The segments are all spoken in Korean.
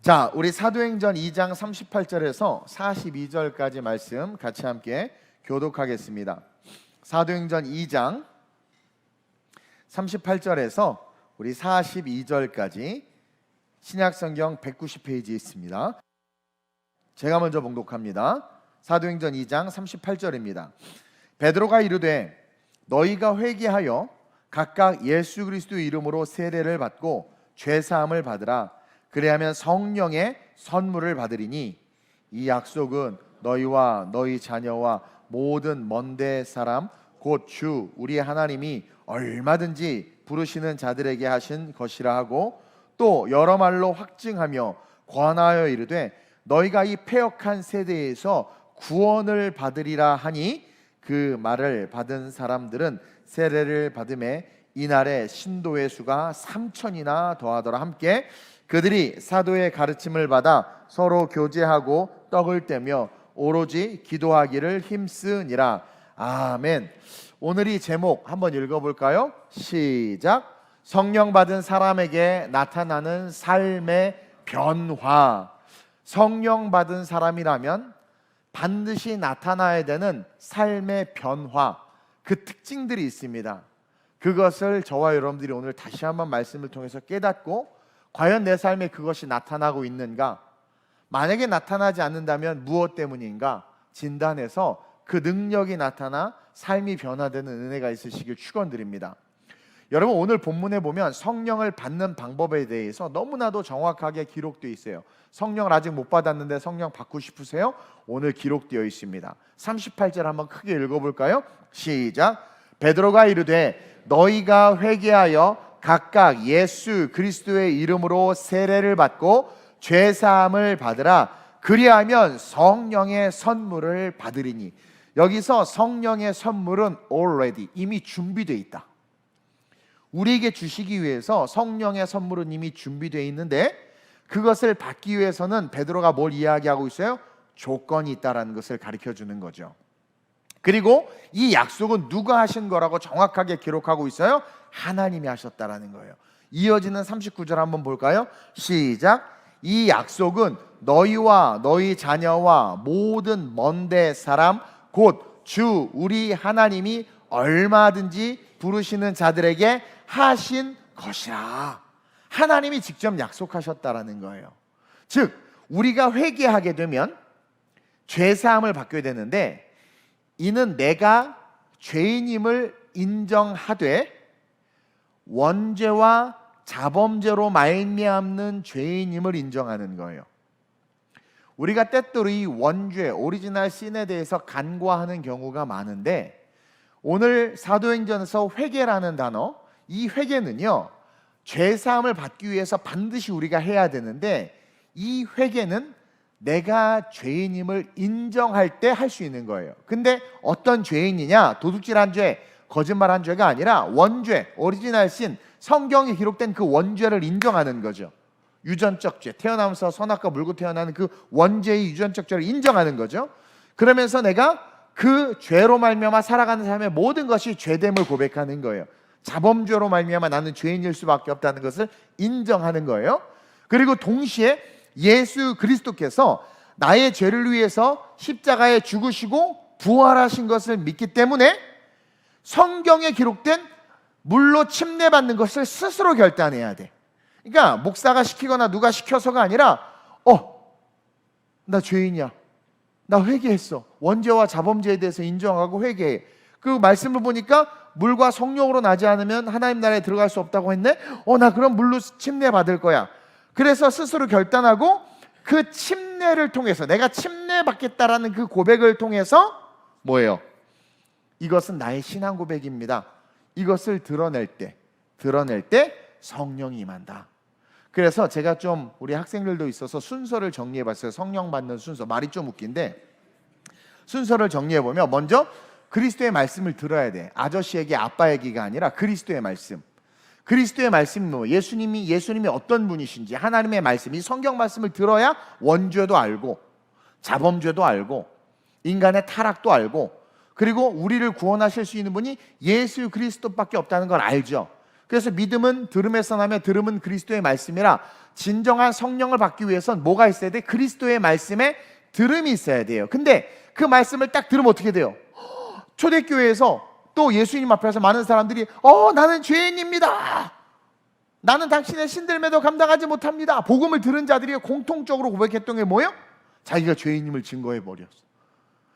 자, 우리 사도행전 2장 38절에서 42절까지 말씀 같이 함께 교독하겠습니다. 사도행전 2장 38절에서 우리 42절까지 신약성경 190페이지에 있습니다. 제가 먼저 봉독합니다. 사도행전 2장 38절입니다. 베드로가 이르되 너희가 회개하여 각각 예수 그리스도의 이름으로 세례를 받고 죄사함을 받으라. 그리하면 성령의 선물을 받으리니 이 약속은 너희와 너희 자녀와 모든 먼데 사람 곧 주 우리 하나님이 얼마든지 부르시는 자들에게 하신 것이라 하고 또 여러 말로 확증하며 권하여 이르되 너희가 이 패역한 세대에서 구원을 받으리라 하니 그 말을 받은 사람들은 세례를 받음에 이날에 신도의 수가 3,000이나 더하더라. 함께 그들이 사도의 가르침을 받아 서로 교제하고 떡을 떼며 오로지 기도하기를 힘쓰니라. 아멘. 오늘 이 제목 한번 읽어볼까요? 시작. 성령 받은 사람에게 나타나는 삶의 변화. 성령 받은 사람이라면 반드시 나타나야 되는 삶의 변화, 그 특징들이 있습니다. 그것을 저와 여러분들이 오늘 다시 한번 말씀을 통해서 깨닫고 과연 내 삶에 그것이 나타나고 있는가? 만약에 나타나지 않는다면 무엇 때문인가? 진단해서 그 능력이 나타나 삶이 변화되는 은혜가 있으시길 축원드립니다. 여러분, 오늘 본문에 보면 성령을 받는 방법에 대해서 너무나도 정확하게 기록되어 있어요. 성령을 아직 못 받았는데 성령 받고 싶으세요? 오늘 기록되어 있습니다. 38절 한번 크게 읽어볼까요? 시작. 베드로가 이르되 너희가 회개하여 각각 예수 그리스도의 이름으로 세례를 받고 죄사함을 받으라. 그리하면 성령의 선물을 받으리니. 여기서 성령의 선물은 already, 이미 준비되어 있다. 우리에게 주시기 위해서 성령의 선물은 이미 준비되어 있는데 그것을 받기 위해서는 베드로가 뭘 이야기하고 있어요? 조건이 있다라는 것을 가르쳐 주는 거죠. 그리고 이 약속은 누가 하신 거라고 정확하게 기록하고 있어요? 하나님이 하셨다라는 거예요. 이어지는 39절 한번 볼까요? 시작. 이 약속은 너희와 너희 자녀와 모든 먼데 사람 곧 주 우리 하나님이 얼마든지 부르시는 자들에게 하신 것이라. 하나님이 직접 약속하셨다라는 거예요. 즉 우리가 회개하게 되면 죄사함을 받게 되는데 이는 내가 죄인임을 인정하되 원죄와 자범죄로 말미암는 죄인임을 인정하는 거예요. 우리가 때때로 이 원죄, 오리지널 신에 대해서 간과하는 경우가 많은데 오늘 사도행전에서 회개라는 단어, 이 회개는요 죄사함을 받기 위해서 반드시 우리가 해야 되는데 이 회개는 내가 죄인임을 인정할 때 할 수 있는 거예요. 근데 어떤 죄인이냐? 도둑질한 죄, 거짓말한 죄가 아니라 원죄, 오리지널 신, 성경에 기록된 그 원죄를 인정하는 거죠. 유전적 죄, 태어나면서 선악과 물고 태어나는 그 원죄의 유전적 죄를 인정하는 거죠. 그러면서 내가 그 죄로 말미암아 살아가는 삶의 모든 것이 죄됨을 고백하는 거예요. 자범죄로 말미암아 나는 죄인일 수밖에 없다는 것을 인정하는 거예요. 그리고 동시에 예수 그리스도께서 나의 죄를 위해서 십자가에 죽으시고 부활하신 것을 믿기 때문에 성경에 기록된 물로 침례받는 것을 스스로 결단해야 돼. 그러니까 목사가 시키거나 누가 시켜서가 아니라 나 죄인이야, 나 회개했어, 원죄와 자범죄에 대해서 인정하고 회개해. 그 말씀을 보니까 물과 성령으로 나지 않으면 하나님 나라에 들어갈 수 없다고 했네. 나 그럼 물로 침례받을 거야. 그래서 스스로 결단하고 그 침례를 통해서 내가 침례받겠다라는 그 고백을 통해서 뭐예요? 이것은 나의 신앙 고백입니다. 이것을 드러낼 때 성령이 임한다. 그래서 제가 좀 우리 학생들도 있어서 순서를 정리해봤어요. 성령 받는 순서. 말이 좀 웃긴데 순서를 정리해보면 먼저 그리스도의 말씀을 들어야 돼. 아저씨에게 아빠 얘기가 아니라 그리스도의 말씀. 그리스도의 말씀, 예수님이 어떤 분이신지 하나님의 말씀, 이 성경 말씀을 들어야 원죄도 알고 자범죄도 알고 인간의 타락도 알고 그리고 우리를 구원하실 수 있는 분이 예수 그리스도밖에 없다는 걸 알죠. 그래서 믿음은 들음에서 나며 들음은 그리스도의 말씀이라, 진정한 성령을 받기 위해선 뭐가 있어야 돼? 그리스도의 말씀에 들음이 있어야 돼요. 근데 그 말씀을 딱 들으면 어떻게 돼요? 초대교회에서 또 예수님 앞에서 많은 사람들이 나는 죄인입니다, 나는 당신의 신들매도 감당하지 못합니다, 복음을 들은 자들이 공통적으로 고백했던 게 뭐예요? 자기가 죄인임을 증거해버렸어.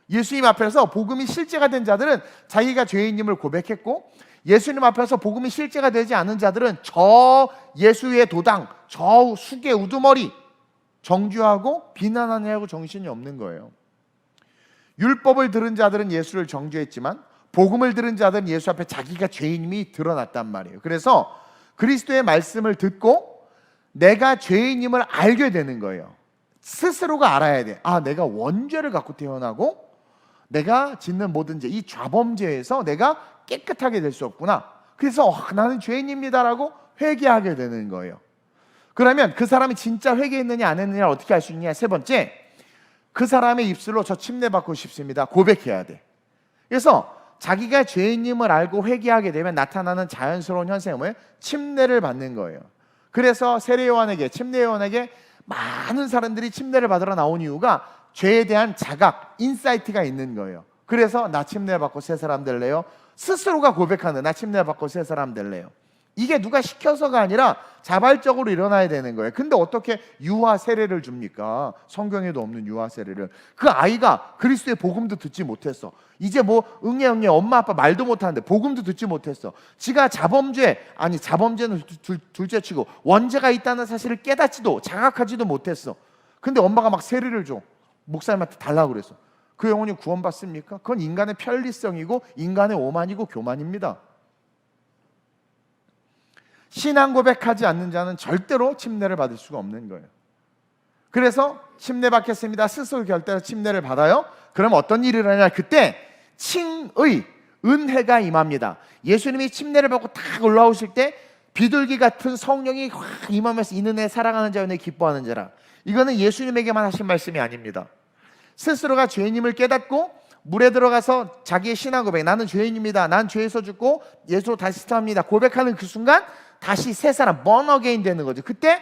예수님 앞에서 복음이 실제가 된 자들은 자기가 죄인임을 고백했고, 예수님 앞에서 복음이 실제가 되지 않은 자들은 저 예수의 도당, 저 수계 우두머리 정죄하고 비난하느냐고 정신이 없는 거예요. 율법을 들은 자들은 예수를 정죄했지만 복음을 들은 자들은 예수 앞에 자기가 죄인임이 드러났단 말이에요. 그래서 그리스도의 말씀을 듣고 내가 죄인임을 알게 되는 거예요. 스스로가 알아야 돼. 내가 원죄를 갖고 태어나고 내가 짓는 모든 죄, 이 좌범죄에서 내가 깨끗하게 될 수 없구나. 그래서 나는 죄인입니다라고 회개하게 되는 거예요. 그러면 그 사람이 진짜 회개했느냐 안 했느냐를 어떻게 알 수 있느냐? 세 번째, 그 사람의 입술로 저 침례받고 싶습니다 고백해야 돼. 그래서 자기가 죄인임을 알고 회개하게 되면 나타나는 자연스러운 현상은 침례를 받는 거예요. 그래서 세례요한에게, 침례요한에게 많은 사람들이 침례를 받으러 나온 이유가 죄에 대한 자각, 인사이트가 있는 거예요. 그래서 나 침례 받고 새 사람 될래요? 스스로가 고백하는, 나 침례 받고 새 사람 될래요? 이게 누가 시켜서가 아니라 자발적으로 일어나야 되는 거예요. 근데 어떻게 유아 세례를 줍니까? 성경에도 없는 유아 세례를. 그 아이가 그리스도의 복음도 듣지 못했어. 이제 뭐 응애 엄마 아빠 말도 못하는데 복음도 듣지 못했어. 지가 자범죄는 둘째치고 원죄가 있다는 사실을 깨닫지도 자각하지도 못했어. 근데 엄마가 막 세례를 줘. 목사님한테 달라고 그랬어. 그 영혼이 구원받습니까? 그건 인간의 편리성이고 인간의 오만이고 교만입니다. 신앙 고백하지 않는 자는 절대로 침례를 받을 수가 없는 거예요. 그래서 침례 받겠습니다, 스스로 결단해서 침례를 받아요. 그럼 어떤 일이 일어나냐? 그때 칭의, 은혜가 임합니다. 예수님이 침례를 받고 딱 올라오실 때 비둘기 같은 성령이 확 임하면서 이는 내 사랑하는 자여 내 기뻐하는 자라. 이거는 예수님에게만 하신 말씀이 아닙니다. 스스로가 죄인임을 깨닫고 물에 들어가서 자기의 신앙 고백, 나는 죄인입니다, 난 죄에서 죽고 예수로 다시 태어납니다 고백하는 그 순간 다시 새 사람, born again 되는 거죠. 그때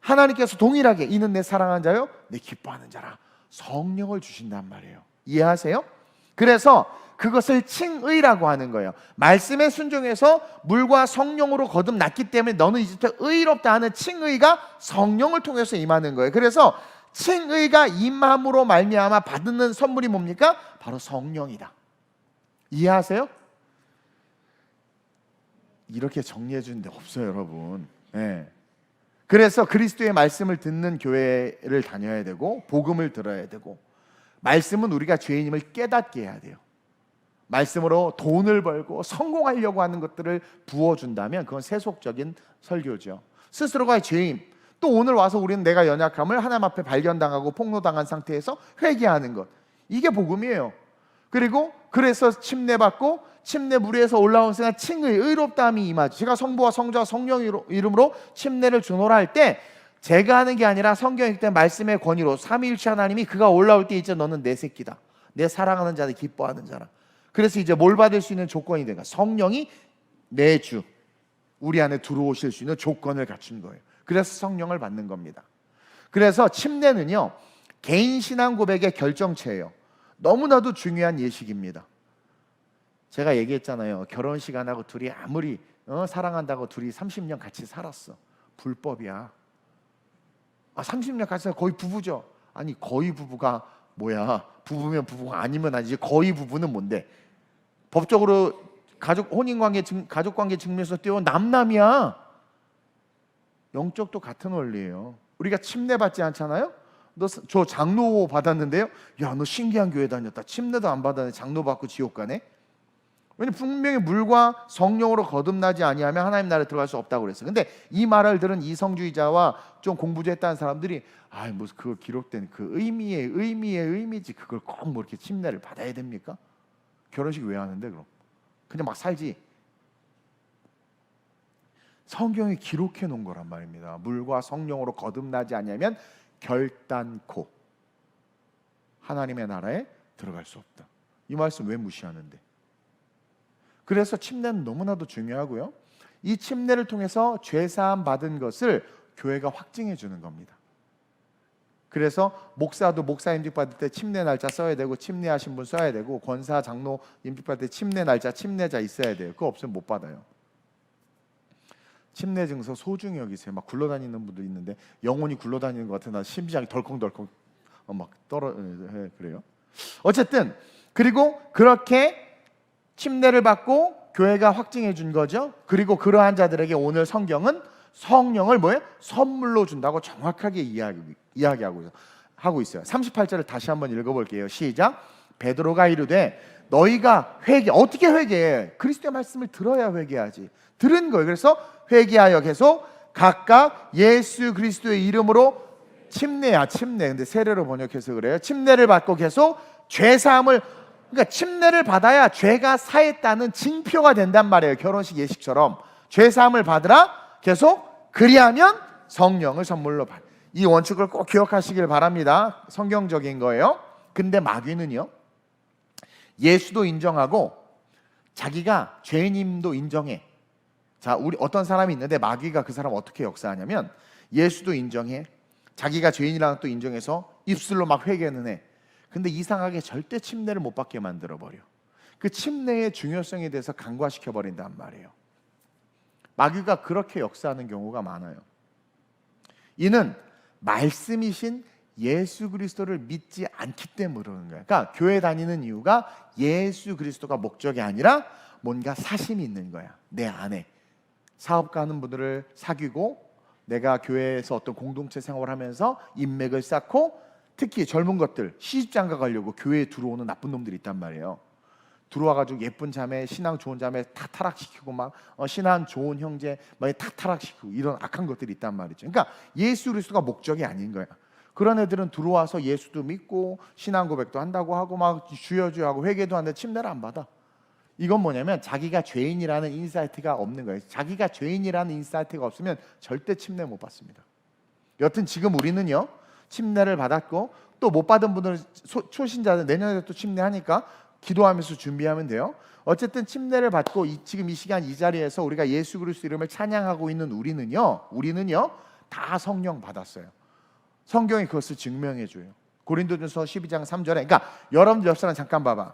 하나님께서 동일하게 이는 내 사랑하는 자요 내 기뻐하는 자라, 성령을 주신단 말이에요. 이해하세요? 그래서 그것을 칭의라고 하는 거예요. 말씀에 순종해서 물과 성령으로 거듭났기 때문에 너는 이제부터 의롭다 하는 칭의가 성령을 통해서 임하는 거예요. 그래서 칭의가 임함으로 말미암아 받는 선물이 뭡니까? 바로 성령이다. 이해하세요? 이렇게 정리해 주는 데 없어요, 여러분. 네. 그래서 그리스도의 말씀을 듣는 교회를 다녀야 되고 복음을 들어야 되고, 말씀은 우리가 죄인임을 깨닫게 해야 돼요. 말씀으로 돈을 벌고 성공하려고 하는 것들을 부어준다면 그건 세속적인 설교죠. 스스로가 죄인, 또 오늘 와서 우리는 내가 연약함을 하나님 앞에 발견당하고 폭로당한 상태에서 회개하는 것, 이게 복음이에요. 그리고 그래서 침례받고 침례 무리에서 올라온 순간 칭의, 의롭다함이 임하죠. 제가 성부와 성자와 성령 이름으로 침례를 주노라 할 때 제가 하는 게 아니라 성경 읽을 때 말씀의 권위로 삼위일체 하나님이 그가 올라올 때 이제 너는 내 새끼다, 내 사랑하는 자들 기뻐하는 자라. 그래서 이제 뭘 받을 수 있는 조건이 된가? 성령이 내 주, 우리 안에 들어오실 수 있는 조건을 갖춘 거예요. 그래서 성령을 받는 겁니다. 그래서 침례는요, 개인 신앙 고백의 결정체예요. 너무나도 중요한 예식입니다. 제가 얘기했잖아요. 결혼식 안 하고 둘이 아무리 사랑한다고 둘이 30년 같이 살았어, 불법이야. 30년 같이 살아, 거의 부부죠. 아니 거의 부부가 뭐야? 부부면 부부가 아니면 아니지. 거의 부부는 뭔데? 법적으로 가족관계 증명서 띄워 남남이야. 영적도 같은 원리예요. 우리가 침례 받지 않잖아요. 너 저 장로 받았는데요, 야 너 신기한 교회 다녔다, 침례도 안 받았네, 장로 받고 지옥 가네. 왜냐면 분명히 물과 성령으로 거듭나지 아니하면 하나님 나라에 들어갈 수 없다고 그랬어요. 근데 이 말을 들은 이성주의자와 좀 공부 좀 했다는 사람들이 무슨 그거 기록된 그 의미지 그걸 꼭 뭐 이렇게 침례를 받아야 됩니까? 결혼식 왜 하는데 그럼? 그냥 막 살지. 성경이 기록해 놓은 거란 말입니다. 물과 성령으로 거듭나지 아니하면 결단코 하나님의 나라에 들어갈 수 없다. 이 말씀 왜 무시하는데? 그래서 침례는 너무나도 중요하고요. 이 침례를 통해서 죄사함 받은 것을 교회가 확증해 주는 겁니다. 그래서 목사도 목사 임직 받을 때 침례 날짜 써야 되고, 침례하신 분 써야 되고, 권사 장로 임직 받을 때 침례 날짜 침례자 있어야 돼요. 그거 없으면 못 받아요. 침례 증서 소중히 여기세요. 막 굴러다니는 분도 있는데 영혼이 굴러다니는 것 같아. 나 심장이 덜컹덜컹 막 그래요. 어쨌든 그리고 그렇게 침례를 받고 교회가 확증해 준 거죠. 그리고 그러한 자들에게 오늘 성경은 성령을 뭐예요? 선물로 준다고 정확하게 이야기하고 있어요. 38절을 다시 한번 읽어볼게요. 시작. 베드로가 이르되 너희가 어떻게 회개해? 그리스도의 말씀을 들어야 회개하지. 들은 거예요. 그래서 회개하여 계속 각각 예수 그리스도의 이름으로 침례. 근데 세례로 번역해서 그래요. 침례를 받고 계속 죄사함을, 그러니까 침례를 받아야 죄가 사했다는 징표가 된단 말이에요. 결혼식 예식처럼 죄사함을 받으라. 계속 그리하면 성령을 선물로 받. 이 원칙을 꼭 기억하시길 바랍니다. 성경적인 거예요. 근데 마귀는요, 예수도 인정하고 자기가 죄인임도 인정해. 자, 우리 어떤 사람이 있는데 마귀가 그 사람 어떻게 역사하냐면 예수도 인정해, 자기가 죄인이라는 것도 인정해서 입술로 막 회개는 해. 근데 이상하게 절대 침례를 못 받게 만들어 버려. 그 침례의 중요성에 대해서 간과시켜 버린단 말이에요. 마귀가 그렇게 역사하는 경우가 많아요. 이는 말씀이신 예수 그리스도를 믿지 않기 때문에 그러는 거예요. 그러니까 교회 다니는 이유가 예수 그리스도가 목적이 아니라 뭔가 사심이 있는 거야. 내 안에 사업가는 분들을 사귀고, 내가 교회에서 어떤 공동체 생활을 하면서 인맥을 쌓고, 특히 젊은 것들 시집장가 가려고 교회에 들어오는 나쁜 놈들이 있단 말이에요. 들어와가지고 예쁜 자매, 신앙 좋은 자매 다 타락시키고, 막 신앙 좋은 형제 막 다 타락시키고, 이런 악한 것들이 있단 말이죠. 그러니까 예수 그리스도가 목적이 아닌 거야. 그런 애들은 들어와서 예수도 믿고 신앙 고백도 한다고 하고 막 주여주여하고 회개도 하는데 침례를 안 받아. 이건 뭐냐면 자기가 죄인이라는 인사이트가 없는 거예요. 자기가 죄인이라는 인사이트가 없으면 절대 침례 못 받습니다. 여튼 지금 우리는요, 침례를 받았고 또 못 받은 분들, 초신자들 내년에 또 침례하니까 기도하면서 준비하면 돼요. 어쨌든 침례를 받고 지금 이 시간 이 자리에서 우리가 예수 그리스도 이름을 찬양하고 있는 우리는요 다 성령 받았어요. 성경이 그것을 증명해줘요. 고린도전서 12장 3절에, 그러니까 여러분들 옆 사람 잠깐 봐봐.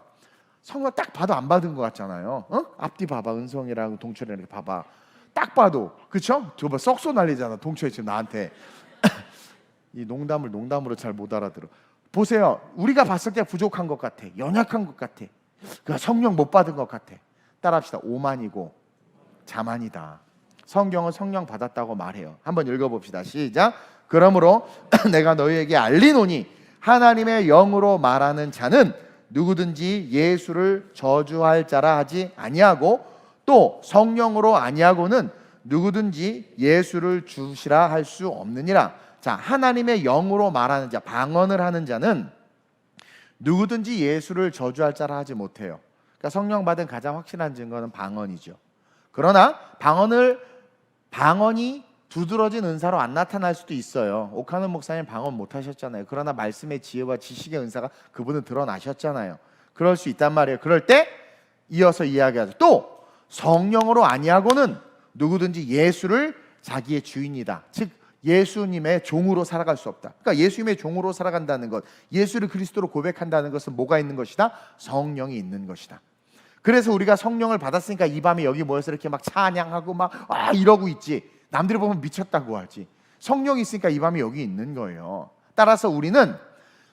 성령 딱 봐도 안 받은 것 같잖아요. 앞뒤 봐봐. 은성이랑 동철이랑 봐봐. 딱 봐도, 그렇죠? 저거 썩소 난리잖아. 동철이 지금 나한테 이 농담을 농담으로 잘 못 알아들어. 보세요. 우리가 봤을 때 부족한 것 같아. 연약한 것 같아. 그러니까 성령 못 받은 것 같아. 따라합시다. 오만이고 자만이다. 성경은 성령 받았다고 말해요. 한번 읽어봅시다. 시작. 그러므로 내가 너희에게 알리노니 하나님의 영으로 말하는 자는 누구든지 예수를 저주할 자라 하지 아니하고, 또 성령으로 아니하고는 누구든지 예수를 주시라 할 수 없느니라. 자, 하나님의 영으로 말하는 자, 방언을 하는 자는 누구든지 예수를 저주할 자라 하지 못해요. 그러니까 성령 받은 가장 확실한 증거는 방언이죠. 그러나 방언이 두드러진 은사로 안 나타날 수도 있어요. 오카는 목사님 방언 못 하셨잖아요. 그러나 말씀의 지혜와 지식의 은사가 그분은 드러나셨잖아요. 그럴 수 있단 말이에요. 그럴 때 이어서 이야기하죠. 또 성령으로 아니하고는 누구든지 예수를 자기의 주인이다, 즉 예수님의 종으로 살아갈 수 없다. 그러니까 예수님의 종으로 살아간다는 것, 예수를 그리스도로 고백한다는 것은 뭐가 있는 것이다? 성령이 있는 것이다. 그래서 우리가 성령을 받았으니까 이 밤에 여기 모여서 이렇게 막 찬양하고 막 이러고 있지. 남들이 보면 미쳤다고 하지. 성령이 있으니까 이 밤에 여기 있는 거예요. 따라서 우리는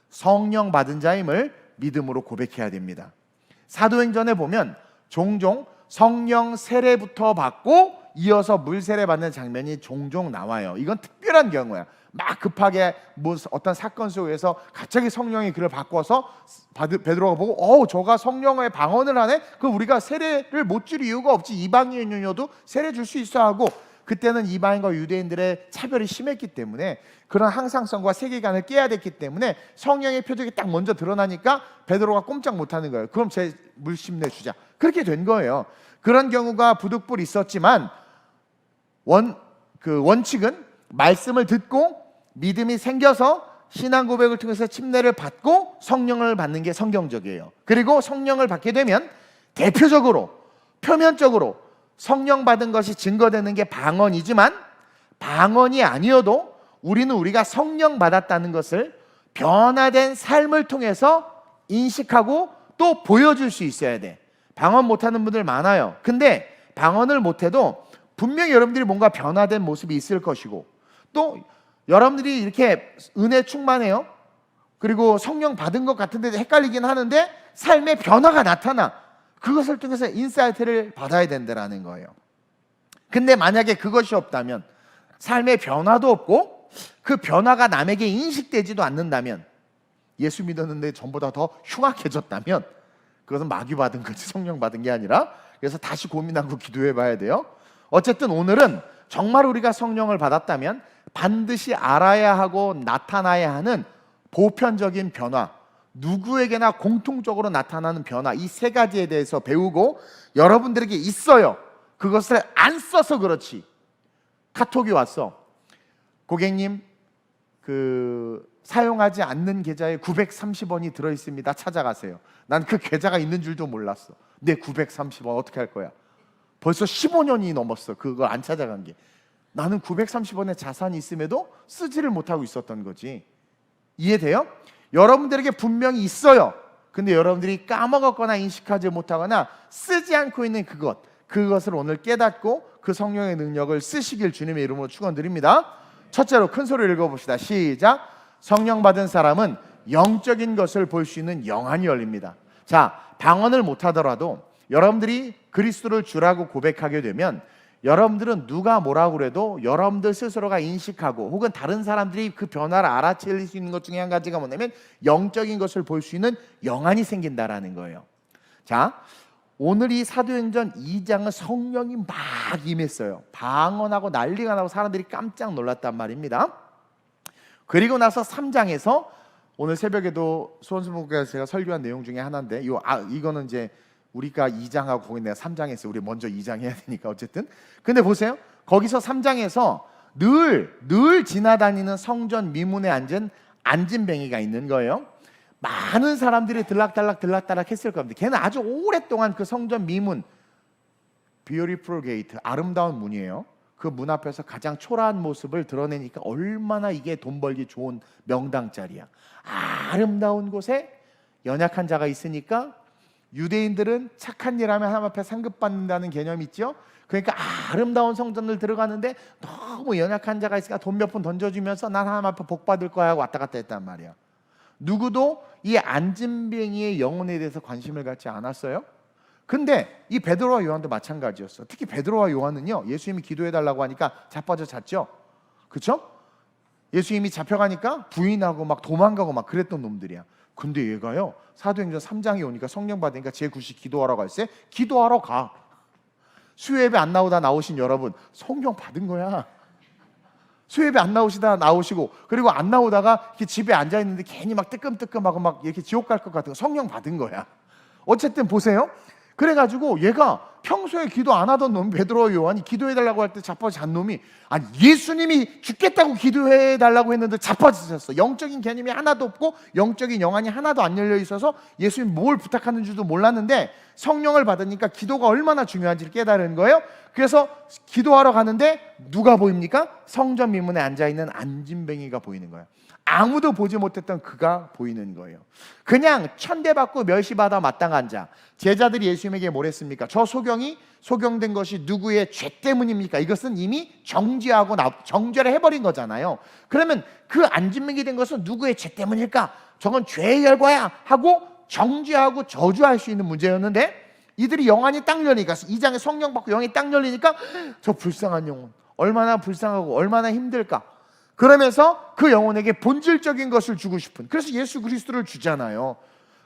성령 받은 자임을 믿음으로 고백해야 됩니다. 사도행전에 보면 종종 성령 세례부터 받고 이어서 물 세례 받는 장면이 종종 나와요. 이건 특별한 경우야. 막 급하게 뭐 어떤 사건 속에서 갑자기 성령이 그를 바꿔서 베드로가 보고 저가 성령의 방언을 하네? 그럼 우리가 세례를 못 줄 이유가 없지. 이방인이어도 세례 줄 수 있어 하고, 그때는 이방인과 유대인들의 차별이 심했기 때문에 그런 항상성과 세계관을 깨야 됐기 때문에 성령의 표적이 딱 먼저 드러나니까 베드로가 꼼짝 못하는 거예요. 그럼 제 물심 내주자. 그렇게 된 거예요. 그런 경우가 부득불 있었지만 원칙은 말씀을 듣고 믿음이 생겨서 신앙 고백을 통해서 침례를 받고 성령을 받는 게 성경적이에요. 그리고 성령을 받게 되면 대표적으로 표면적으로 성령 받은 것이 증거되는 게 방언이지만 방언이 아니어도 우리는 우리가 성령 받았다는 것을 변화된 삶을 통해서 인식하고 또 보여줄 수 있어야 돼. 방언 못하는 분들 많아요. 근데 방언을 못해도 분명히 여러분들이 뭔가 변화된 모습이 있을 것이고, 또 여러분들이 이렇게 은혜 충만해요. 그리고 성령 받은 것 같은데 헷갈리긴 하는데 삶의 변화가 나타나. 그것을 통해서 인사이트를 받아야 된다는 거예요. 근데 만약에 그것이 없다면, 삶의 변화도 없고 그 변화가 남에게 인식되지도 않는다면, 예수 믿었는데 전보다 더 흉악해졌다면 그것은 마귀 받은 거지 성령 받은 게 아니라. 그래서 다시 고민하고 기도해 봐야 돼요. 어쨌든 오늘은 정말 우리가 성령을 받았다면 반드시 알아야 하고 나타나야 하는 보편적인 변화, 누구에게나 공통적으로 나타나는 변화, 이 세 가지에 대해서 배우고 여러분들에게 있어요. 그것을 안 써서 그렇지. 카톡이 왔어. 고객님, 사용하지 않는 계좌에 930원이 들어있습니다. 찾아가세요. 난 그 계좌가 있는 줄도 몰랐어. 내 930원 어떻게 할 거야? 벌써 15년이 넘었어. 그걸 안 찾아간 게. 나는 930원의 자산이 있음에도 쓰지를 못하고 있었던 거지. 이해돼요? 여러분들에게 분명히 있어요. 근데 여러분들이 까먹었거나 인식하지 못하거나 쓰지 않고 있는 그것을 오늘 깨닫고 그 성령의 능력을 쓰시길 주님의 이름으로 축원드립니다. 첫째로 큰 소리로 읽어봅시다. 시작. 성령 받은 사람은 영적인 것을 볼 수 있는 영안이 열립니다. 자, 방언을 못하더라도 여러분들이 그리스도를 주라고 고백하게 되면 여러분들은 누가 뭐라고 그래도 여러분들 스스로가 인식하고 혹은 다른 사람들이 그 변화를 알아챌 수 있는 것 중에 한 가지가 뭐냐면 영적인 것을 볼 수 있는 영안이 생긴다라는 거예요. 자, 오늘 이 사도행전 2장은 성령이 막 임했어요. 방언하고 난리가 나고 사람들이 깜짝 놀랐단 말입니다. 그리고 나서 3장에서 오늘 새벽에도 수원수목교에서 제가 설교한 내용 중에 하나인데 이거는 이제 우리가 2장하고 거기 내가 3장에서 우리 먼저 2장 해야 되니까 어쨌든. 근데 보세요. 거기서 3장에서 늘 지나다니는 성전 미문에 앉은 안진뱅이가 있는 거예요. 많은 사람들이 들락달락 했을 겁니다. 걔는 아주 오랫동안 그 성전 미문, Beautiful Gate, 아름다운 문이에요. 그 문 앞에서 가장 초라한 모습을 드러내니까 얼마나 이게 돈 벌기 좋은 명당자리야. 아름다운 곳에 연약한 자가 있으니까 유대인들은 착한 일 하면 하나님 앞에 상급받는다는 개념이 있죠. 그러니까 아름다운 성전을 들어가는데 너무 연약한 자가 있으니까 돈 몇 푼 던져주면서 난 하나님 앞에 복 받을 거야 하고 왔다 갔다 했단 말이야. 누구도 이 안진뱅이의 영혼에 대해서 관심을 갖지 않았어요. 근데 이 베드로와 요한도 마찬가지였어. 특히 베드로와 요한은요, 예수님이 기도해달라고 하니까 자빠져 잤죠. 그렇죠? 예수님이 잡혀가니까 부인하고 막 도망가고 막 그랬던 놈들이야. 근데 얘가요, 사도행전 3장에 오니까 성령 받으니까 제9시 기도하라고 할때 기도하러 가. 수요예배 안 나오다 나오신 여러분, 성령 받은 거야. 수요예배 안 나오시다 나오시고, 그리고 안 나오다가 이렇게 집에 앉아 있는데 괜히 막 뜨끔뜨끔하고 막 이렇게 지옥 갈 것 같은 거, 성령 받은 거야. 어쨌든 보세요. 그래가지고 얘가 평소에 기도 안 하던 놈, 베드로와 요한이 기도해달라고 할 때 자빠져 잔 놈이, 아니 예수님이 죽겠다고 기도해달라고 했는데 자빠졌어. 영적인 개념이 하나도 없고 영적인 영안이 하나도 안 열려 있어서 예수님 뭘 부탁하는 줄도 몰랐는데 성령을 받으니까 기도가 얼마나 중요한지를 깨달은 거예요. 그래서 기도하러 가는데 누가 보입니까? 성전 미문에 앉아있는 안진뱅이가 보이는 거예요. 아무도 보지 못했던 그가 보이는 거예요. 그냥 천대받고 멸시받아 마땅한 자. 제자들이 예수님에게 뭐랬습니까? 저 소경된 것이 누구의 죄 때문입니까? 이것은 이미 정죄하고 정죄를 해버린 거잖아요. 그러면 그 안진뱅이 된 것은 누구의 죄 때문일까? 저건 죄의 결과야 하고 정죄하고 저주할 수 있는 문제였는데, 이들이 영안이 딱 열리니까, 2장에 성령 받고 영이 딱 열리니까 저 불쌍한 영혼, 얼마나 불쌍하고 얼마나 힘들까. 그러면서 그 영혼에게 본질적인 것을 주고 싶은, 그래서 예수 그리스도를 주잖아요.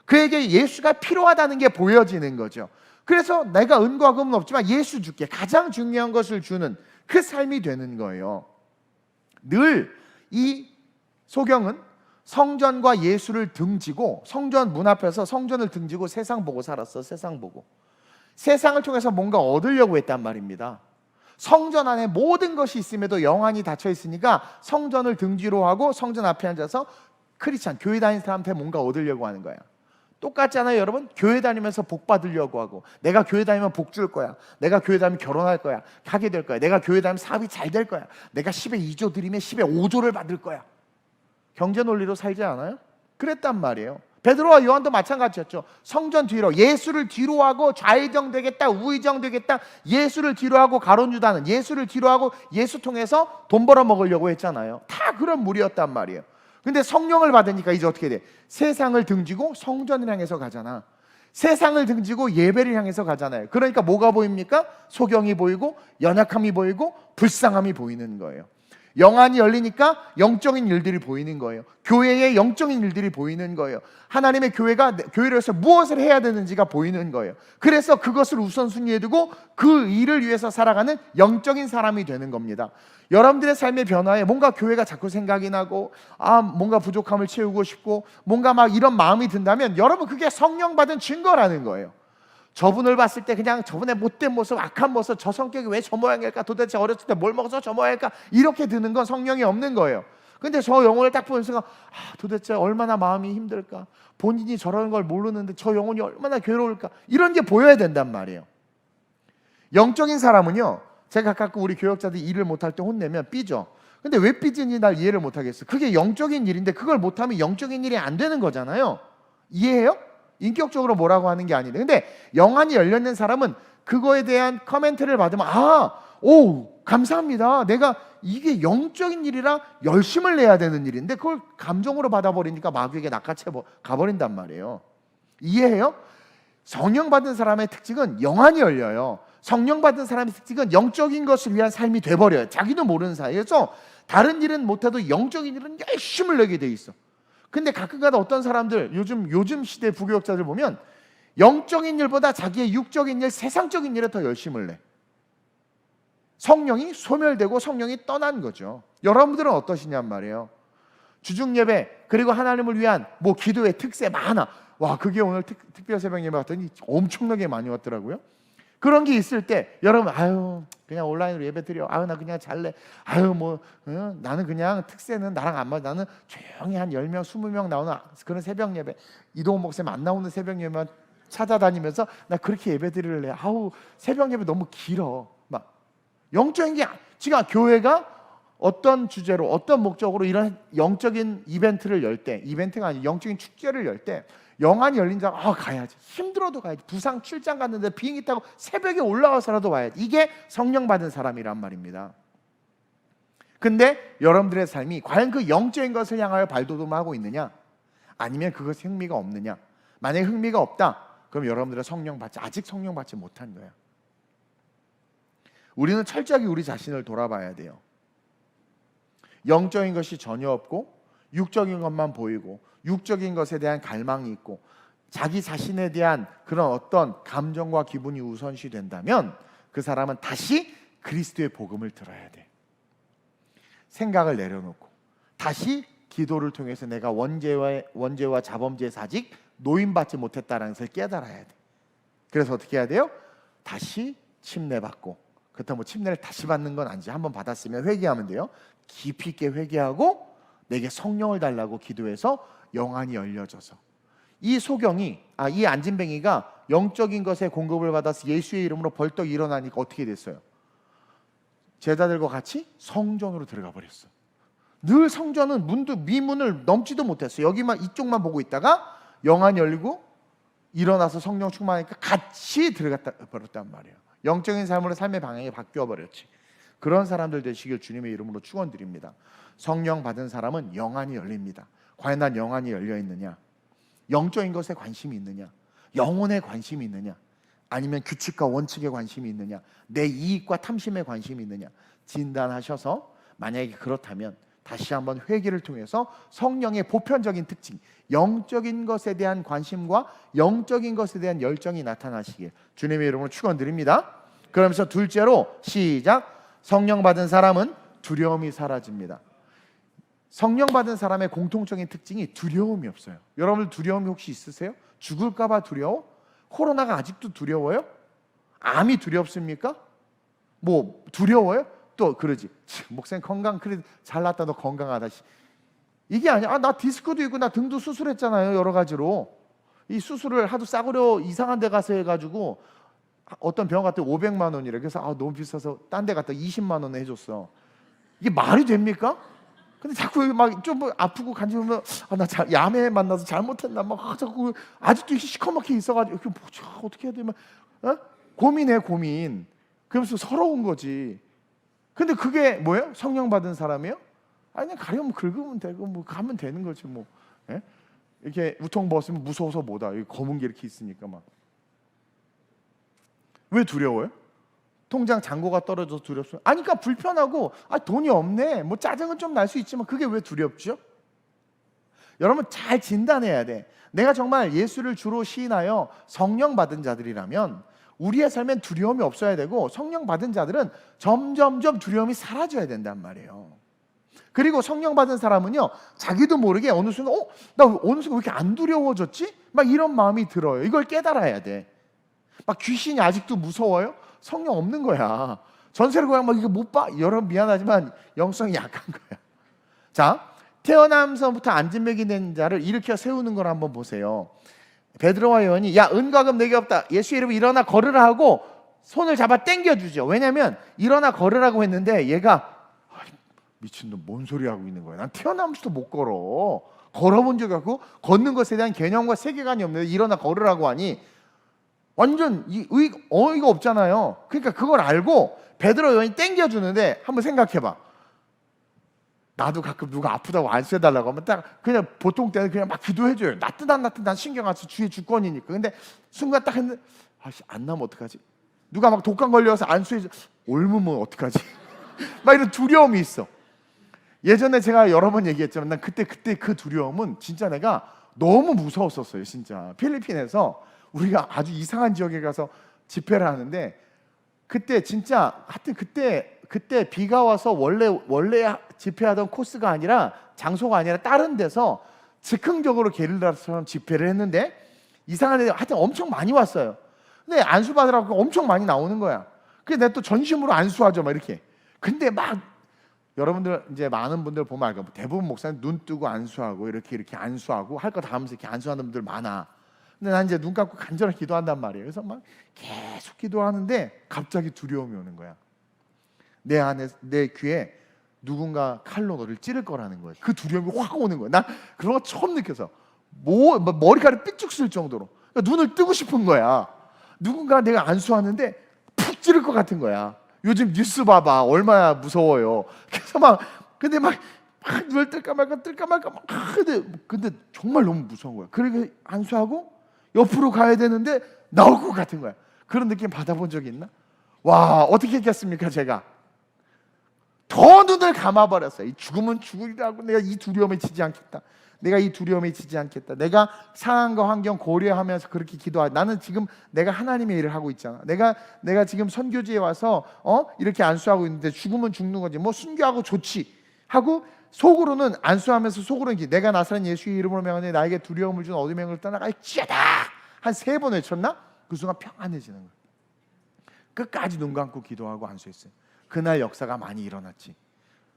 그에게 예수가 필요하다는 게 보여지는 거죠. 그래서 내가 은과 금은 없지만 예수 줄게, 가장 중요한 것을 주는 그 삶이 되는 거예요. 늘 이 소경은 성전과 예수를 등지고, 성전 문 앞에서 성전을 등지고 세상 보고 살았어. 세상 보고, 세상을 통해서 뭔가 얻으려고 했단 말입니다. 성전 안에 모든 것이 있음에도 영안이 닫혀 있으니까 성전을 등지로 하고 성전 앞에 앉아서 크리스찬, 교회 다니는 사람한테 뭔가 얻으려고 하는 거야. 똑같잖아요, 여러분. 교회 다니면서 복 받으려고 하고, 내가 교회 다니면 복 줄 거야, 내가 교회 다니면 결혼할 거야, 하게 될 거야, 내가 교회 다니면 사업이 잘 될 거야, 내가 10에 2조 드리면 10에 5조를 받을 거야. 경제 논리로 살지 않아요? 그랬단 말이에요. 베드로와 요한도 마찬가지였죠. 성전 뒤로, 예수를 뒤로 하고 좌의정 되겠다, 우의정 되겠다, 예수를 뒤로 하고 가룟 유다는 예수를 뒤로 하고 예수 통해서 돈 벌어 먹으려고 했잖아요. 다 그런 무리였단 말이에요. 근데 성령을 받으니까 이제 어떻게 돼? 세상을 등지고 성전을 향해서 가잖아. 세상을 등지고 예배를 향해서 가잖아요. 그러니까 뭐가 보입니까? 소경이 보이고 연약함이 보이고 불쌍함이 보이는 거예요. 영안이 열리니까 영적인 일들이 보이는 거예요. 교회의 영적인 일들이 보이는 거예요. 하나님의 교회가 교회를 위해서 무엇을 해야 되는지가 보이는 거예요. 그래서 그것을 우선순위에 두고 그 일을 위해서 살아가는 영적인 사람이 되는 겁니다. 여러분들의 삶의 변화에 뭔가 교회가 자꾸 생각이 나고 뭔가 부족함을 채우고 싶고 뭔가 막 이런 마음이 든다면 여러분 그게 성령 받은 증거라는 거예요. 저분을 봤을 때 그냥 저분의 못된 모습, 악한 모습, 저 성격이 왜 저 모양일까? 도대체 어렸을 때 뭘 먹어서 저 모양일까? 이렇게 드는 건 성령이 없는 거예요. 근데 저 영혼을 딱 보는 순간 도대체 얼마나 마음이 힘들까? 본인이 저러는 걸 모르는데 저 영혼이 얼마나 괴로울까? 이런 게 보여야 된단 말이에요. 영적인 사람은요, 제가 가끔 우리 교역자들이 일을 못할 때 혼내면 삐져. 근데 왜 삐지는지 날 이해를 못하겠어. 그게 영적인 일인데 그걸 못하면 영적인 일이 안 되는 거잖아요. 이해해요? 인격적으로 뭐라고 하는 게 아니래. 근데 영안이 열려있는 사람은 그거에 대한 커멘트를 받으면 감사합니다. 내가 이게 영적인 일이라 열심을 내야 되는 일인데 그걸 감정으로 받아버리니까 마귀에게 낚아채 가버린단 말이에요. 이해해요? 성령 받은 사람의 특징은 영안이 열려요. 성령 받은 사람의 특징은 영적인 것을 위한 삶이 돼버려요. 자기도 모르는 사이에서 다른 일은 못해도 영적인 일은 열심을 내게 돼 있어. 근데 가끔가다 어떤 사람들 요즘 시대 부교역자들 보면 영적인 일보다 자기의 육적인 일, 세상적인 일에 더 열심을 내. 성령이 소멸되고 성령이 떠난 거죠. 여러분들은 어떠시냔 말이에요. 주중 예배 그리고 하나님을 위한 기도의 특세 많아. 와, 그게 오늘 특별 새벽 예배 왔더니 엄청나게 많이 왔더라고요. 그런 게 있을 때 여러분 그냥 온라인으로 예배 드려. 나 그냥 잘래. 나는 그냥 특세는 나랑 안 맞아. 나는 조용히 한 10명 20명 나오는 그런 새벽 예배, 이동훈 목사님 안 나오는 새벽 예배만 찾아다니면서 나 그렇게 예배 드릴래. 새벽 예배 너무 길어. 막 영적인 게 지금 교회가 어떤 주제로 어떤 목적으로 이런 영적인 이벤트를 열 때, 이벤트가 아니고 영적인 축제를 열 때 영안이 열린 자가 가야지. 힘들어도 가야지. 부상 출장 갔는데 비행기 타고 새벽에 올라와서라도 와야지. 이게 성령 받은 사람이란 말입니다. 근데 여러분들의 삶이 과연 그 영적인 것을 향하여 발돋움하고 있느냐? 아니면 그것에 흥미가 없느냐? 만약에 흥미가 없다, 그럼 여러분들은 아직 성령 받지 못한 거야. 우리는 철저하게 우리 자신을 돌아봐야 돼요. 영적인 것이 전혀 없고 육적인 것만 보이고 육적인 것에 대한 갈망이 있고 자기 자신에 대한 그런 어떤 감정과 기분이 우선시 된다면 그 사람은 다시 그리스도의 복음을 들어야 돼. 생각을 내려놓고 다시 기도를 통해서 내가 원죄와 자범죄의 사직 노임받지 못했다는 것을 깨달아야 돼. 그래서 어떻게 해야 돼요? 다시 침례받고, 그렇다면 침례를 다시 받는 건 아니지. 한번 받았으면 회개하면 돼요. 깊이 있게 회개하고 내게 성령을 달라고 기도해서 영안이 열려져서 이 소경이 이 안진뱅이가 영적인 것에 공급을 받아서 예수의 이름으로 벌떡 일어나니까 어떻게 됐어요? 제자들과 같이 성전으로 들어가 버렸어. 늘 성전은 미문을 넘지도 못했어. 여기만 이쪽만 보고 있다가 영안이 열리고 일어나서 성령 충만하니까 같이 들어갔다 버렸단 말이에요. 영적인 삶으로 삶의 방향이 바뀌어 버렸지. 그런 사람들 되시길 주님의 이름으로 축원드립니다. 성령 받은 사람은 영안이 열립니다. 과연 난 영안이 열려 있느냐? 영적인 것에 관심이 있느냐? 영혼에 관심이 있느냐? 아니면 규칙과 원칙에 관심이 있느냐? 내 이익과 탐심에 관심이 있느냐? 진단하셔서 만약에 그렇다면 다시 한번 회개를 통해서 성령의 보편적인 특징, 영적인 것에 대한 관심과 영적인 것에 대한 열정이 나타나시길 주님의 이름으로 축원드립니다. 그러면서 둘째로 시작. 성령 받은 사람은 두려움이 사라집니다. 성령 받은 사람의 공통적인 특징이 두려움이 없어요. 여러분들 두려움이 혹시 있으세요? 죽을까 봐 두려워? 코로나가 아직도 두려워요? 암이 두렵습니까? 두려워요? 또 그러지. 목사님 건강 그래 잘났다, 너 건강하다. 이게 아니야. 나 디스크도 있고 나 등도 수술했잖아요. 여러 가지로. 이 수술을 하도 싸구려 이상한 데 가서 해가지고 어떤 병원 갔더니 500만 원이래. 그래서 너무 비싸서 딴 데 갔다 20만 원에 해줬어. 이게 말이 됩니까? 근데 자꾸 막 좀 아프고 간지러면 나 야매 만나서 잘못했나 막 자꾸 아직도 시커멓게 있어가지고 어떻게 해야 되면 고민해 고민. 그러면서 서러운 거지. 근데 그게 뭐예요? 성령 받은 사람이에요? 아니 그냥 가려면 긁으면 되고 뭐 가면 되는 거지 뭐. 예? 이렇게 우통 벗으면 무서워서 뭐다. 여기 검은 게 이렇게 있으니까 막. 왜 두려워요? 통장 잔고가 떨어져서 두렵어요? 그러니까 불편하고 돈이 없네. 뭐 짜증은 좀 날 수 있지만 그게 왜 두렵죠? 여러분 잘 진단해야 돼. 내가 정말 예수를 주로 시인하여 성령 받은 자들이라면 우리의 삶엔 두려움이 없어야 되고 성령 받은 자들은 점점점 두려움이 사라져야 된단 말이에요. 그리고 성령 받은 사람은요 자기도 모르게 어느 순간 나 어느 순간 왜 이렇게 안 두려워졌지? 막 이런 마음이 들어요. 이걸 깨달아야 돼. 막 귀신이 아직도 무서워요? 성령 없는 거야. 전세를 그냥 막 이거 못 봐. 여러분 미안하지만 영성이 약한 거야. 자, 태어나면서부터 안진맥이 된 자를 일으켜 세우는 걸 한번 보세요. 베드로와 요한이 야 은과금 내게 없다. 예수 이름으로 일어나 걸으라 하고 손을 잡아 당겨주죠. 왜냐하면 일어나 걸으라고 했는데 얘가 미친놈 뭔 소리 하고 있는 거야. 난 태어나면서도 못 걸어본 적이 없고 걷는 것에 대한 개념과 세계관이 없는데 일어나 걸으라고 하니 완전 어이가 없잖아요. 그러니까 그걸 알고 베드로 요한이 땡겨주는데 한번 생각해봐. 나도 가끔 누가 아프다고 안수해달라고 하면 딱 그냥 보통 때는 그냥 막 기도해줘요. 낫든 안 낫든 난 신경 안 써. 주의 주권이니까. 근데 순간 딱 했는데 안 나면 어떡하지? 누가 막 독감 걸려서 안수해줘. 옮으면 어떡하지? 막 이런 두려움이 있어. 예전에 제가 여러 번 얘기했지만 난 그때 그 두려움은 진짜 내가 너무 무서웠었어요. 진짜 필리핀에서 우리가 아주 이상한 지역에 가서 집회를 하는데 그때 진짜 하여튼 그때 비가 와서 원래 집회하던 코스가 아니라 장소가 아니라 다른 데서 즉흥적으로 게릴라처럼 집회를 했는데 이상한 애 하여튼 엄청 많이 왔어요. 근데 안수 받으라고 엄청 많이 나오는 거야. 그래서 내가 또 전심으로 안수하죠 막 이렇게. 근데 막 여러분들 이제 많은 분들 보면 알고 대부분 목사님 눈 뜨고 안수하고 이렇게 안수하고 할 거 다 하면서 이렇게 안수하는 분들 많아. 근데 난 이제 눈 감고 간절하게 기도한단 말이에요. 그래서 막 계속 기도하는데 갑자기 두려움이 오는 거야. 내 귀에 누군가 칼로 너를 찌를 거라는 거예요. 그 두려움이 확 오는 거예요. 난 그런 거 처음 느껴서 머리카락 삐쭉 쓸 정도로 그러니까 눈을 뜨고 싶은 거야. 누군가 내가 안수하는데 푹 찌를 것 같은 거야. 요즘 뉴스 봐봐 얼마나 무서워요. 그래서 근데 눈을 뜰까 말까 근데 정말 너무 무서운 거야. 그러니까 안수하고 옆으로 가야 되는데 나올 것 같은 거야. 그런 느낌 받아본 적 있나? 와 어떻게 했겠습니까? 제가 더 눈을 감아버렸어요. 이 죽으면 죽으리라고 내가 이 두려움에 지지 않겠다. 내가 상황과 환경 고려하면서 그렇게 나는 지금 내가 하나님의 일을 하고 있잖아. 내가 지금 선교지에 와서 이렇게 안수하고 있는데 죽으면 죽는 거지. 뭐 순교하고 좋지 하고 속으로는 안수하면서 속으로는 내가 나사렛 예수의 이름으로 명하니 나에게 두려움을 준 어둠의 영을 떠나갈지어다 한 3번 외쳤나? 그 순간 평안해지는 거예요. 끝까지 눈 감고 기도하고 안수했어요. 그날 역사가 많이 일어났지.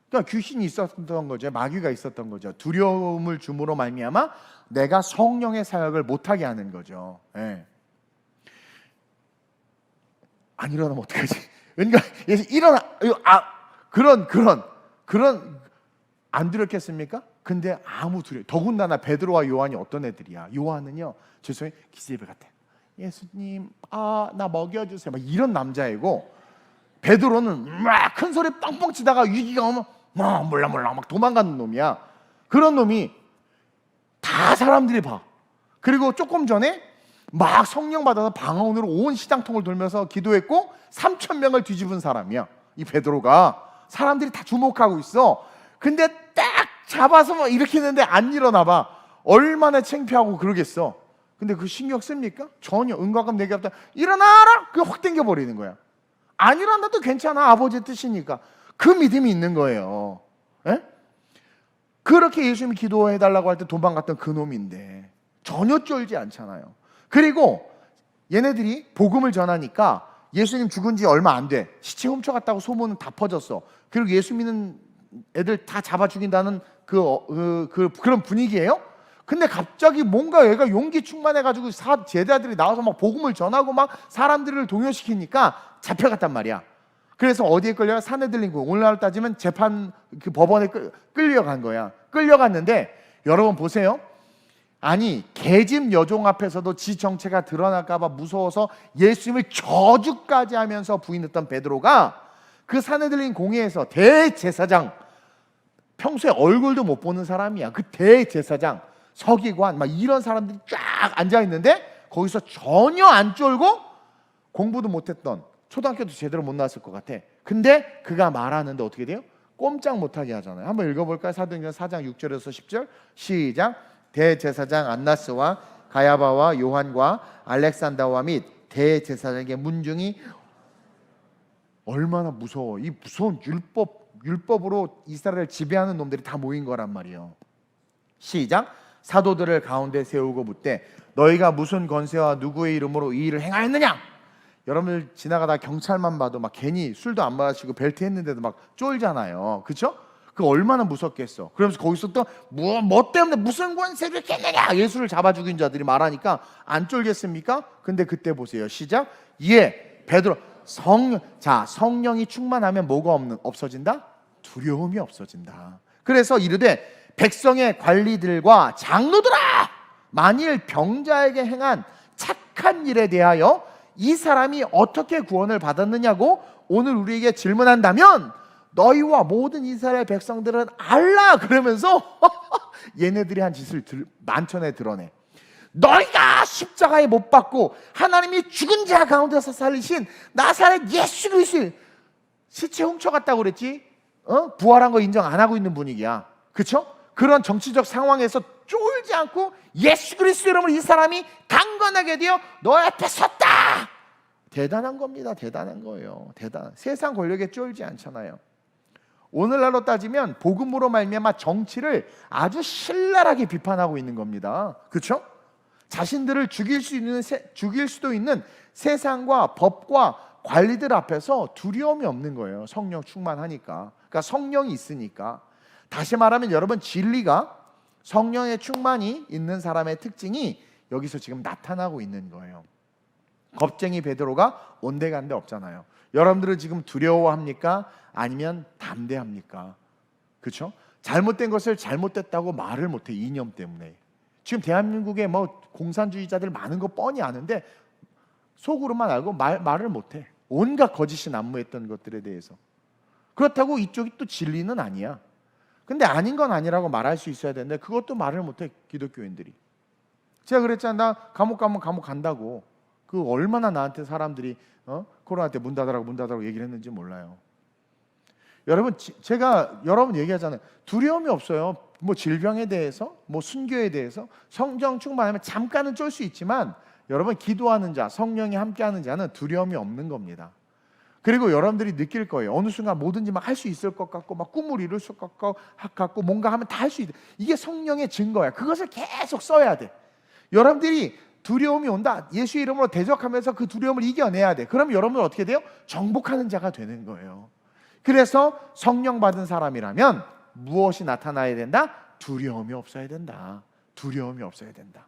그러니까 귀신이 있었던 거죠. 마귀가 있었던 거죠. 두려움을 줌으로 말미암아 내가 성령의 사역을 못하게 하는 거죠. 예. 안 일어나면 어떡하지? 그러니까 일어나 그런 안 두렵겠습니까? 근데 아무 두려움. 더군다나 베드로와 요한이 어떤 애들이야? 요한은요, 죄송해요, 기집애 같아. 예수님, 나 먹여주세요. 막 이런 남자이고, 베드로는 막 큰 소리 뻥뻥 치다가 위기가 오면 몰라 막 도망가는 놈이야. 그런 놈이 다 사람들이 봐. 그리고 조금 전에 막 성령 받아서 방언으로 온 시장통을 돌면서 기도했고 3,000명을 뒤집은 사람이야. 이 베드로가 사람들이 다 주목하고 있어. 근데 딱 잡아서 막 이렇게 했는데 안 일어나 봐. 얼마나 창피하고 그러겠어. 근데 그 신경 씁니까? 전혀. 은과금 내게 없다. 일어나라! 그거 확 당겨버리는 거야. 안 일어나도 괜찮아. 아버지의 뜻이니까. 그 믿음이 있는 거예요. 에? 그렇게 예수님이 기도해달라고 할 때 도망갔던 그 놈인데 전혀 쫄지 않잖아요. 그리고 얘네들이 복음을 전하니까 예수님 죽은 지 얼마 안 돼. 시체 훔쳐갔다고 소문은 다 퍼졌어. 그리고 예수 믿는 애들 다 잡아 죽인다는 그런 분위기예요. 근데 갑자기 뭔가 얘가 용기 충만해가지고 제자들이 나와서 막 복음을 전하고 막 사람들을 동요시키니까 잡혀갔단 말이야. 그래서 어디에 끌려가? 사내들린 거. 오늘날 따지면 재판 그 법원에 끌려간 거야. 끌려갔는데 여러분 보세요. 아니 계집 여종 앞에서도 지 정체가 드러날까 봐 무서워서 예수님을 저주까지 하면서 부인했던 베드로가 그 사내들린 공회에서 대제사장, 평소에 얼굴도 못 보는 사람이야. 그 대제사장, 서기관 막 이런 사람들이 쫙 앉아 있는데 거기서 전혀 안 쫄고 공부도 못했던, 초등학교도 제대로 못 나왔을 것 같아. 근데 그가 말하는데 어떻게 돼요? 꼼짝 못하게 하잖아요. 한번 읽어볼까요? 사도행전 4장 6절에서 10절 시작. 대제사장 안나스와 가야바와 요한과 알렉산더와 및 대제사장의 문중이 얼마나 무서워. 이 무서운 율법으로 이스라엘을 지배하는 놈들이 다 모인 거란 말이에요. 시작. 사도들을 가운데 세우고 묻되 너희가 무슨 권세와 누구의 이름으로 이 일을 행하였느냐? 여러분들 지나가다 경찰만 봐도 막 괜히 술도 안 마시고 벨트 했는데도 막 쫄잖아요. 그렇죠? 그 얼마나 무섭겠어. 그러면서 거기서 또 뭐 때문에 무슨 권세를 했느냐? 예수를 잡아 죽인 자들이 말하니까 안 쫄겠습니까? 근데 그때 보세요. 시작. 예, 베드로 성령이 충만하면 뭐가 없어진다? 두려움이 없어진다. 그래서 이르되 백성의 관리들과 장로들아, 만일 병자에게 행한 착한 일에 대하여 이 사람이 어떻게 구원을 받았느냐고 오늘 우리에게 질문한다면 너희와 모든 이스라엘 백성들은 알라. 그러면서 얘네들이 한 짓을 만천에 드러내. 너희가 십자가에 못 박고 하나님이 죽은 자 가운데서 살리신 나사렛 예수 그리스도, 시체 훔쳐갔다고 그랬지? 부활한 거 인정 안 하고 있는 분위기야. 그렇죠? 그런 정치적 상황에서 쫄지 않고 예수 그리스도 이름으로 이 사람이 강건하게 되어 너 앞에 섰다. 대단한 겁니다. 대단한 거예요. 세상 권력에 쫄지 않잖아요. 오늘날로 따지면 복음으로 말미암아 정치를 아주 신랄하게 비판하고 있는 겁니다. 그렇죠? 자신들을 죽일 수도 있는 세상과 법과 관리들 앞에서 두려움이 없는 거예요. 성령 충만하니까. 그러니까 성령이 있으니까. 다시 말하면 여러분, 진리가 성령의 충만이 있는 사람의 특징이 여기서 지금 나타나고 있는 거예요. 겁쟁이 베드로가 온데간데 없잖아요. 여러분들은 지금 두려워합니까? 아니면 담대합니까? 그렇죠? 잘못된 것을 잘못됐다고 말을 못해. 이념 때문에. 지금 대한민국에 뭐 공산주의자들 많은 거 뻔히 아는데 속으로만 알고 말을 못해. 온갖 거짓이 난무했던 것들에 대해서. 그렇다고 이쪽이 또 진리는 아니야. 근데 아닌 건 아니라고 말할 수 있어야 되는데 그것도 말을 못해. 기독교인들이. 제가 그랬잖아. 나 감옥 가면 감옥 간다고. 그 얼마나 나한테 사람들이 코로나 때 문 닫으라고 얘기를 했는지 몰라요. 여러분, 제가 여러분 얘기하잖아요. 두려움이 없어요. 뭐 질병에 대해서, 뭐 순교에 대해서. 성령 충만하면 잠깐은 쫄 수 있지만 여러분, 기도하는 자, 성령이 함께하는 자는 두려움이 없는 겁니다. 그리고 여러분들이 느낄 거예요. 어느 순간 뭐든지 막 할 수 있을 것 같고 막 꿈을 이룰 수 같고 뭔가 하면 다 할 수 있다. 이게 성령의 증거야. 그것을 계속 써야 돼. 여러분들이 두려움이 온다. 예수 이름으로 대적하면서 그 두려움을 이겨내야 돼. 그럼 여러분은 어떻게 돼요? 정복하는 자가 되는 거예요. 그래서 성령 받은 사람이라면 무엇이 나타나야 된다? 두려움이 없어야 된다. 두려움이 없어야 된다.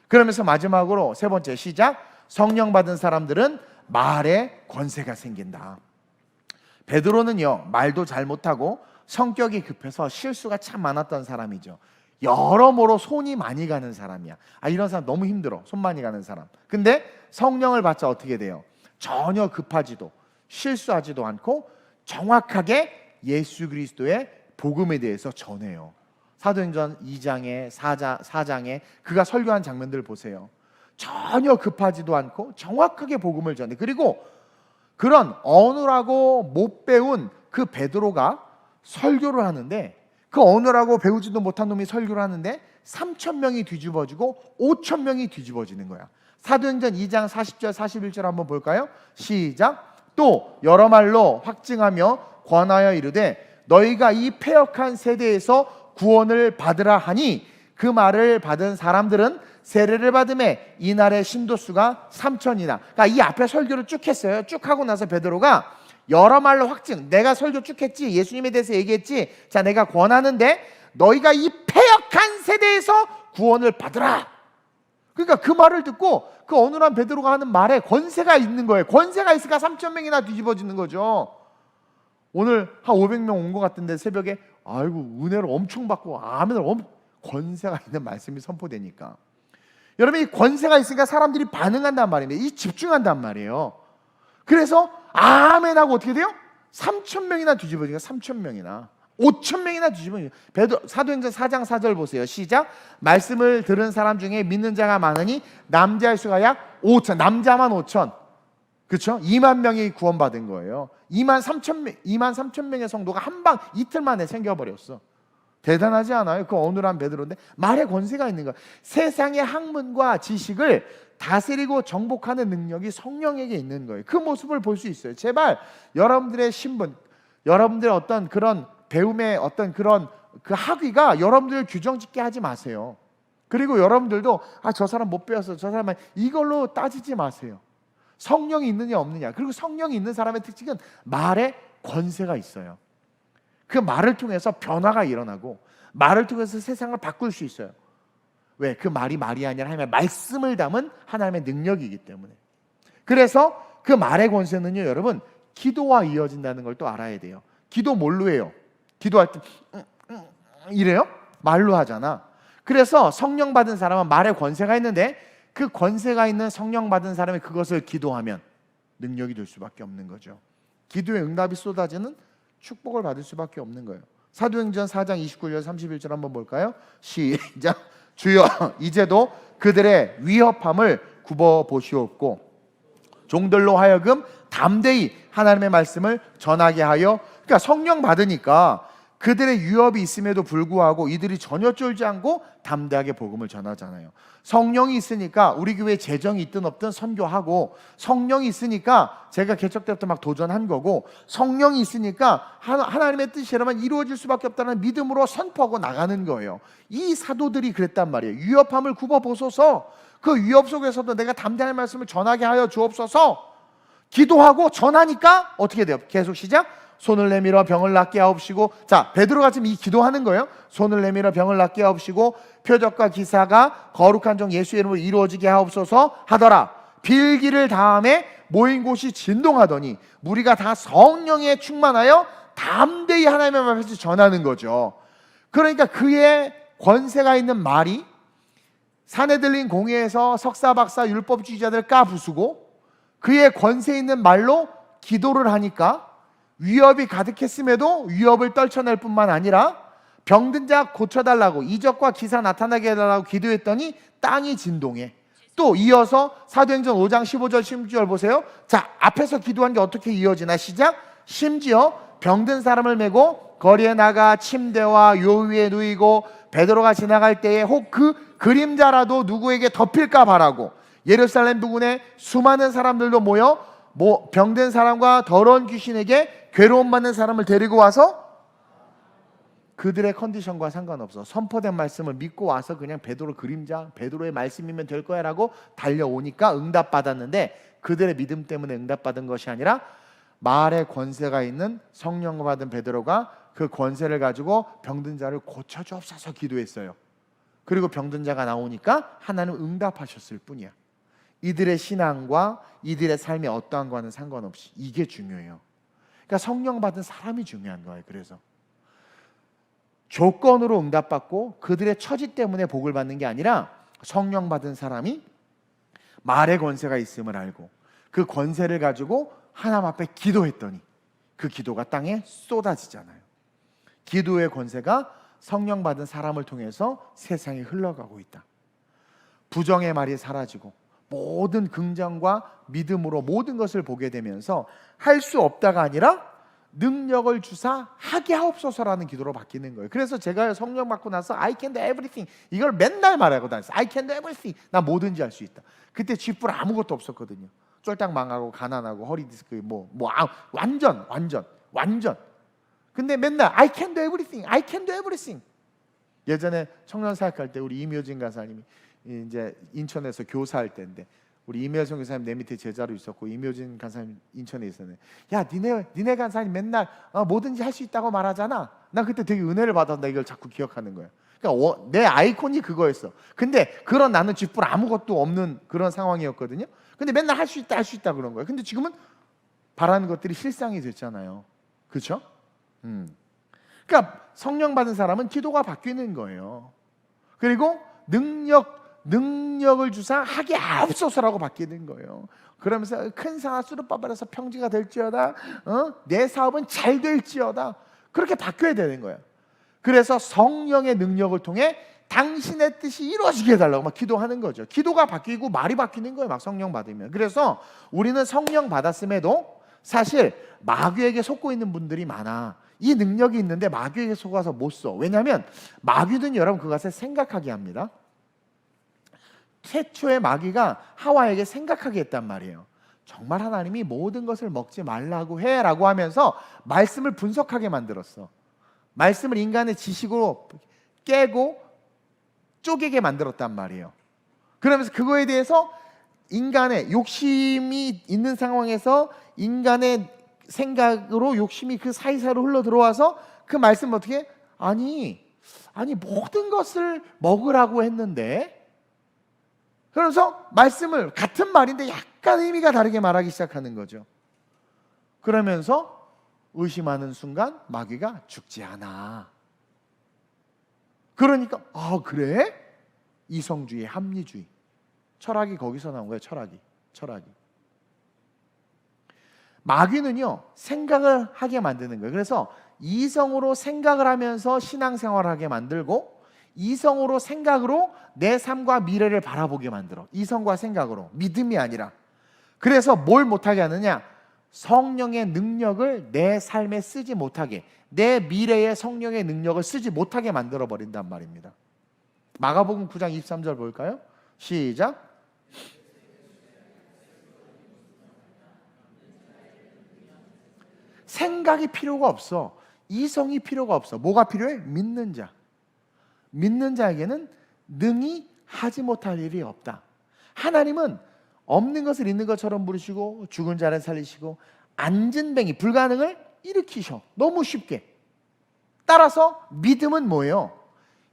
그러면서 마지막으로 세 번째 시작. 성령 받은 사람들은 말에 권세가 생긴다. 베드로는요, 말도 잘 못하고 성격이 급해서 실수가 참 많았던 사람이죠. 여러모로 손이 많이 가는 사람이야. 이런 사람 너무 힘들어. 손 많이 가는 사람. 근데 성령을 받자 어떻게 돼요? 전혀 급하지도 실수하지도 않고 정확하게 예수 그리스도의 복음에 대해서 전해요. 사도행전 2장에 4장에 그가 설교한 장면들을 보세요. 전혀 급하지도 않고 정확하게 복음을 전해. 그리고 그런 어눌하고 못 배운 그 베드로가 설교를 하는데, 그 어눌하고 배우지도 못한 놈이 설교를 하는데 3,000명이 뒤집어지고 5,000명이 뒤집어지는 거야. 사도행전 2장 40절 41절 한번 볼까요? 시작. 또 여러 말로 확증하며 권하여 이르되 너희가 이 패역한 세대에서 구원을 받으라 하니 그 말을 받은 사람들은 세례를 받음에 이날의 신도수가 3,000이나. 그러니까 이 앞에 설교를 쭉 했어요. 쭉 하고 나서 베드로가 여러 말로 확증, 내가 설교 쭉 했지, 예수님에 대해서 얘기했지, 자 내가 권하는데 너희가 이 패역한 세대에서 구원을 받으라. 그러니까 그 말을 듣고 그 어눌한 베드로가 하는 말에 권세가 있는 거예요. 권세가 있으니까 3,000명이나 뒤집어지는 거죠. 오늘 한 500명 온 것 같은데 새벽에 아이고 은혜를 엄청 받고 아멘을 권세가 있는 말씀이 선포되니까 여러분, 이 권세가 있으니까 사람들이 반응한단 말입니다. 이 집중한단 말이에요. 그래서 아멘하고 어떻게 돼요? 3,000명이나 뒤집어지니까 3,000명이나 5,000명이나 뒤집어지니까. 사도행전 4장 4절 보세요. 시작. 말씀을 들은 사람 중에 믿는 자가 많으니 남자의 수가 약 5천, 남자만 5천, 그렇죠? 2만 명이 구원받은 거예요. 2만 3천 명의 성도가 한방 이틀 만에 생겨버렸어. 대단하지 않아요? 그 어눌한 베드로인데 말에 권세가 있는 거야. 세상의 학문과 지식을 다스리고 정복하는 능력이 성령에게 있는 거예요. 그 모습을 볼 수 있어요. 제발 여러분들의 신분, 여러분들의 어떤 그런 배움의 어떤 그런 그 학위가 여러분들을 규정짓게 하지 마세요. 그리고 여러분들도 저 사람 못 배웠어, 저 사람은, 이걸로 따지지 마세요. 성령이 있느냐 없느냐. 그리고 성령이 있는 사람의 특징은 말에 권세가 있어요. 그 말을 통해서 변화가 일어나고 말을 통해서 세상을 바꿀 수 있어요. 왜? 그 말이 말이 아니라 하나님의 말씀을 담은 하나님의 능력이기 때문에. 그래서 그 말의 권세는요, 여러분, 기도와 이어진다는 걸 또 알아야 돼요. 기도 뭘로 해요? 기도할 때 이래요? 말로 하잖아. 그래서 성령 받은 사람은 말에 권세가 있는데 그 권세가 있는 성령 받은 사람이 그것을 기도하면 능력이 될 수밖에 없는 거죠. 기도의 응답이 쏟아지는 축복을 받을 수밖에 없는 거예요. 사도행전 4장 29절 31절 한번 볼까요? 시작. 주여 이제도 그들의 위협함을 굽어 보시옵고 종들로 하여금 담대히 하나님의 말씀을 전하게 하여. 그러니까 성령 받으니까 그들의 위협이 있음에도 불구하고 이들이 전혀 쫄지 않고 담대하게 복음을 전하잖아요. 성령이 있으니까 우리 교회에 재정이 있든 없든 선교하고, 성령이 있으니까 제가 개척 때부터 막 도전한 거고, 성령이 있으니까 하나님의 뜻이라면 이루어질 수밖에 없다는 믿음으로 선포하고 나가는 거예요. 이 사도들이 그랬단 말이에요. 위협함을 굽어보소서. 그 위협 속에서도 내가 담대한 말씀을 전하게 하여 주옵소서. 기도하고 전하니까 어떻게 돼요? 계속 시작. 손을 내밀어 병을 낫게 하옵시고. 자, 베드로가 지금 이 기도하는 거예요. 손을 내밀어 병을 낫게 하옵시고 표적과 기사가 거룩한 종 예수의 이름으로 이루어지게 하옵소서 하더라. 빌기를 다음에 모인 곳이 진동하더니 무리가 다 성령에 충만하여 담대히 하나님의 말씀을 전하는 거죠. 그러니까 그의 권세가 있는 말이 사내들린 공회에서 석사 박사 율법주의자들 까부수고 그의 권세 있는 말로 기도를 하니까 위협이 가득했음에도 위협을 떨쳐낼 뿐만 아니라 병든 자 고쳐달라고, 이적과 기사 나타나게 해달라고 기도했더니 땅이 진동해. 또 이어서 사도행전 5장 15절 16절 보세요. 자, 앞에서 기도한 게 어떻게 이어지나. 시작. 심지어 병든 사람을 메고 거리에 나가 침대와 요 위에 누이고 베드로가 지나갈 때에 혹 그 그림자라도 누구에게 덮일까 바라고 예루살렘 부근에 수많은 사람들도 모여 병든 사람과 더러운 귀신에게 괴로움 받는 사람을 데리고 와서 그들의 컨디션과 상관없어 선포된 말씀을 믿고 와서 그냥 베드로 그림자, 베드로의 말씀이면 될 거야 라고 달려오니까 응답받았는데, 그들의 믿음 때문에 응답받은 것이 아니라 말에 권세가 있는 성령 받은 베드로가 그 권세를 가지고 병든 자를 고쳐주옵소서 기도했어요. 그리고 병든 자가 나오니까 하나님 응답하셨을 뿐이야. 이들의 신앙과 이들의 삶이 어떠한 거와는 상관없이 이게 중요해요. 그러니까 성령 받은 사람이 중요한 거예요. 그래서 조건으로 응답받고 그들의 처지 때문에 복을 받는 게 아니라 성령 받은 사람이 말의 권세가 있음을 알고 그 권세를 가지고 하나님 앞에 기도했더니 그 기도가 땅에 쏟아지잖아요. 기도의 권세가 성령 받은 사람을 통해서 세상에 흘러가고 있다. 부정의 말이 사라지고 모든 긍정과 믿음으로 모든 것을 보게 되면서 할 수 없다가 아니라 능력을 주사 하게 하옵소서라는 기도로 바뀌는 거예요. 그래서 제가 성령 받고 나서 I can do everything 이걸 맨날 말하고 다녔어요. I can do everything. 나 뭐든지 할 수 있다. 그때 쥐뿔 아무것도 없었거든요. 쫄딱 망하고 가난하고 허리 디스크 완전. 근데 맨날 I can do everything. I can do everything. 예전에 청년 사역할 때 우리 임효진 간사님이 이제 인천에서 교사할 때인데 우리 임효정 간사님 내 밑에 제자로 있었고 임효진 간사님 인천에 있었네. 야, 니네 간사님 맨날 뭐든지 할 수 있다고 말하잖아. 나 그때 되게 은혜를 받았다. 이걸 자꾸 기억하는 거야. 그러니까 내 아이콘이 그거였어. 근데 그런 나는 쥐뿔 아무것도 없는 그런 상황이었거든요. 근데 맨날 할 수 있다 할 수 있다 그런 거예요. 근데 지금은 바라는 것들이 실상이 됐잖아요. 그렇죠? 그러니까 성령 받은 사람은 기도가 바뀌는 거예요. 그리고 능력을 주사 하게 하옵소서라고 바뀌는 거예요. 그러면서 큰 상하 수르바벨에서 평지가 될지어다, 내 사업은 잘 될지어다, 그렇게 바뀌어야 되는 거예요. 그래서 성령의 능력을 통해 당신의 뜻이 이루어지게 해달라고 막 기도하는 거죠. 기도가 바뀌고 말이 바뀌는 거예요. 막 성령 받으면. 그래서 우리는 성령 받았음에도 사실 마귀에게 속고 있는 분들이 많아. 이 능력이 있는데 마귀에게 속아서 못 써. 왜냐하면 마귀는 여러분 그것을 생각하게 합니다. 최초의 마귀가 하와에게 생각하게 했단 말이에요. 정말 하나님이 모든 것을 먹지 말라고 해라고 하면서 말씀을 분석하게 만들었어. 말씀을 인간의 지식으로 깨고 쪼개게 만들었단 말이에요. 그러면서 그거에 대해서 인간의 욕심이 있는 상황에서 인간의 생각으로 욕심이 그 사이사이로 흘러 들어와서 그 말씀을 어떻게 아니 모든 것을 먹으라고 했는데, 그러면서 말씀을 같은 말인데 약간 의미가 다르게 말하기 시작하는 거죠. 그러면서 의심하는 순간 마귀가 죽지 않아. 그러니까 그래? 이성주의, 합리주의, 철학이 거기서 나온 거예요. 철학이. 마귀는요 생각을 하게 만드는 거예요. 그래서 이성으로 생각을 하면서 신앙생활을 하게 만들고, 이성으로 생각으로 내 삶과 미래를 바라보게 만들어. 이성과 생각으로, 믿음이 아니라. 그래서 뭘 못하게 하느냐, 성령의 능력을 내 삶에 쓰지 못하게, 내 미래의 성령의 능력을 쓰지 못하게 만들어 버린단 말입니다. 마가복음 9장 23절 볼까요? 시작. 생각이 필요가 없어. 이성이 필요가 없어. 뭐가 필요해? 믿는 자. 믿는 자에게는 능히 하지 못할 일이 없다. 하나님은 없는 것을 있는 것처럼 부르시고 죽은 자를 살리시고 앉은 뱅이, 불가능을 일으키셔. 너무 쉽게. 따라서 믿음은 뭐예요?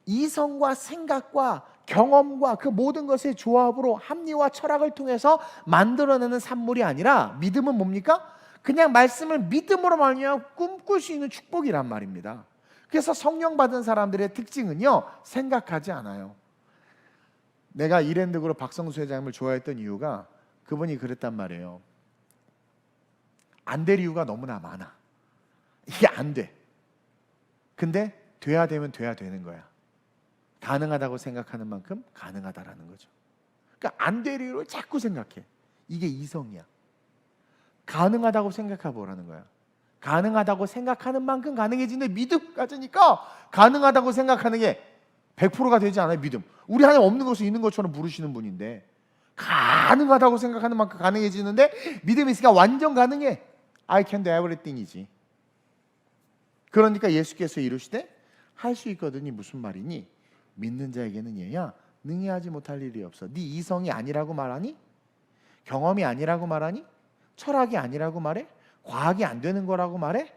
이성과 생각과 경험과 그 모든 것의 조합으로 합리와 철학을 통해서 만들어내는 산물이 아니라, 믿음은 뭡니까? 그냥 말씀을 믿음으로 말미암아 꿈꿀 수 있는 축복이란 말입니다. 그래서 성령 받은 사람들의 특징은요, 생각하지 않아요. 내가 이랜드 그룹 박성수 회장님을 좋아했던 이유가 그분이 그랬단 말이에요. 안 될 이유가 너무나 많아. 이게 안 돼. 근데 돼야 되면 돼야 되는 거야. 가능하다고 생각하는 만큼 가능하다라는 거죠. 그러니까 안 될 이유를 자꾸 생각해. 이게 이성이야. 가능하다고 생각해 보라는 거야. 가능하다고 생각하는 만큼 가능해지는데 믿음 가지니까 가능하다고 생각하는 게 100%가 되지 않아요. 믿음. 우리 하나님 없는 것을 있는 것처럼 부르시는 분인데 가능하다고 생각하는 만큼 가능해지는데 믿음이 있으니까 완전 가능해. I can do everything이지. 그러니까 예수께서 이르시되 할 수 있거든이 무슨 말이니? 믿는 자에게는 얘야 능히 하지 못할 일이 없어. 네 이성이 아니라고 말하니? 경험이 아니라고 말하니? 철학이 아니라고 말해? 과학이 안 되는 거라고 말해?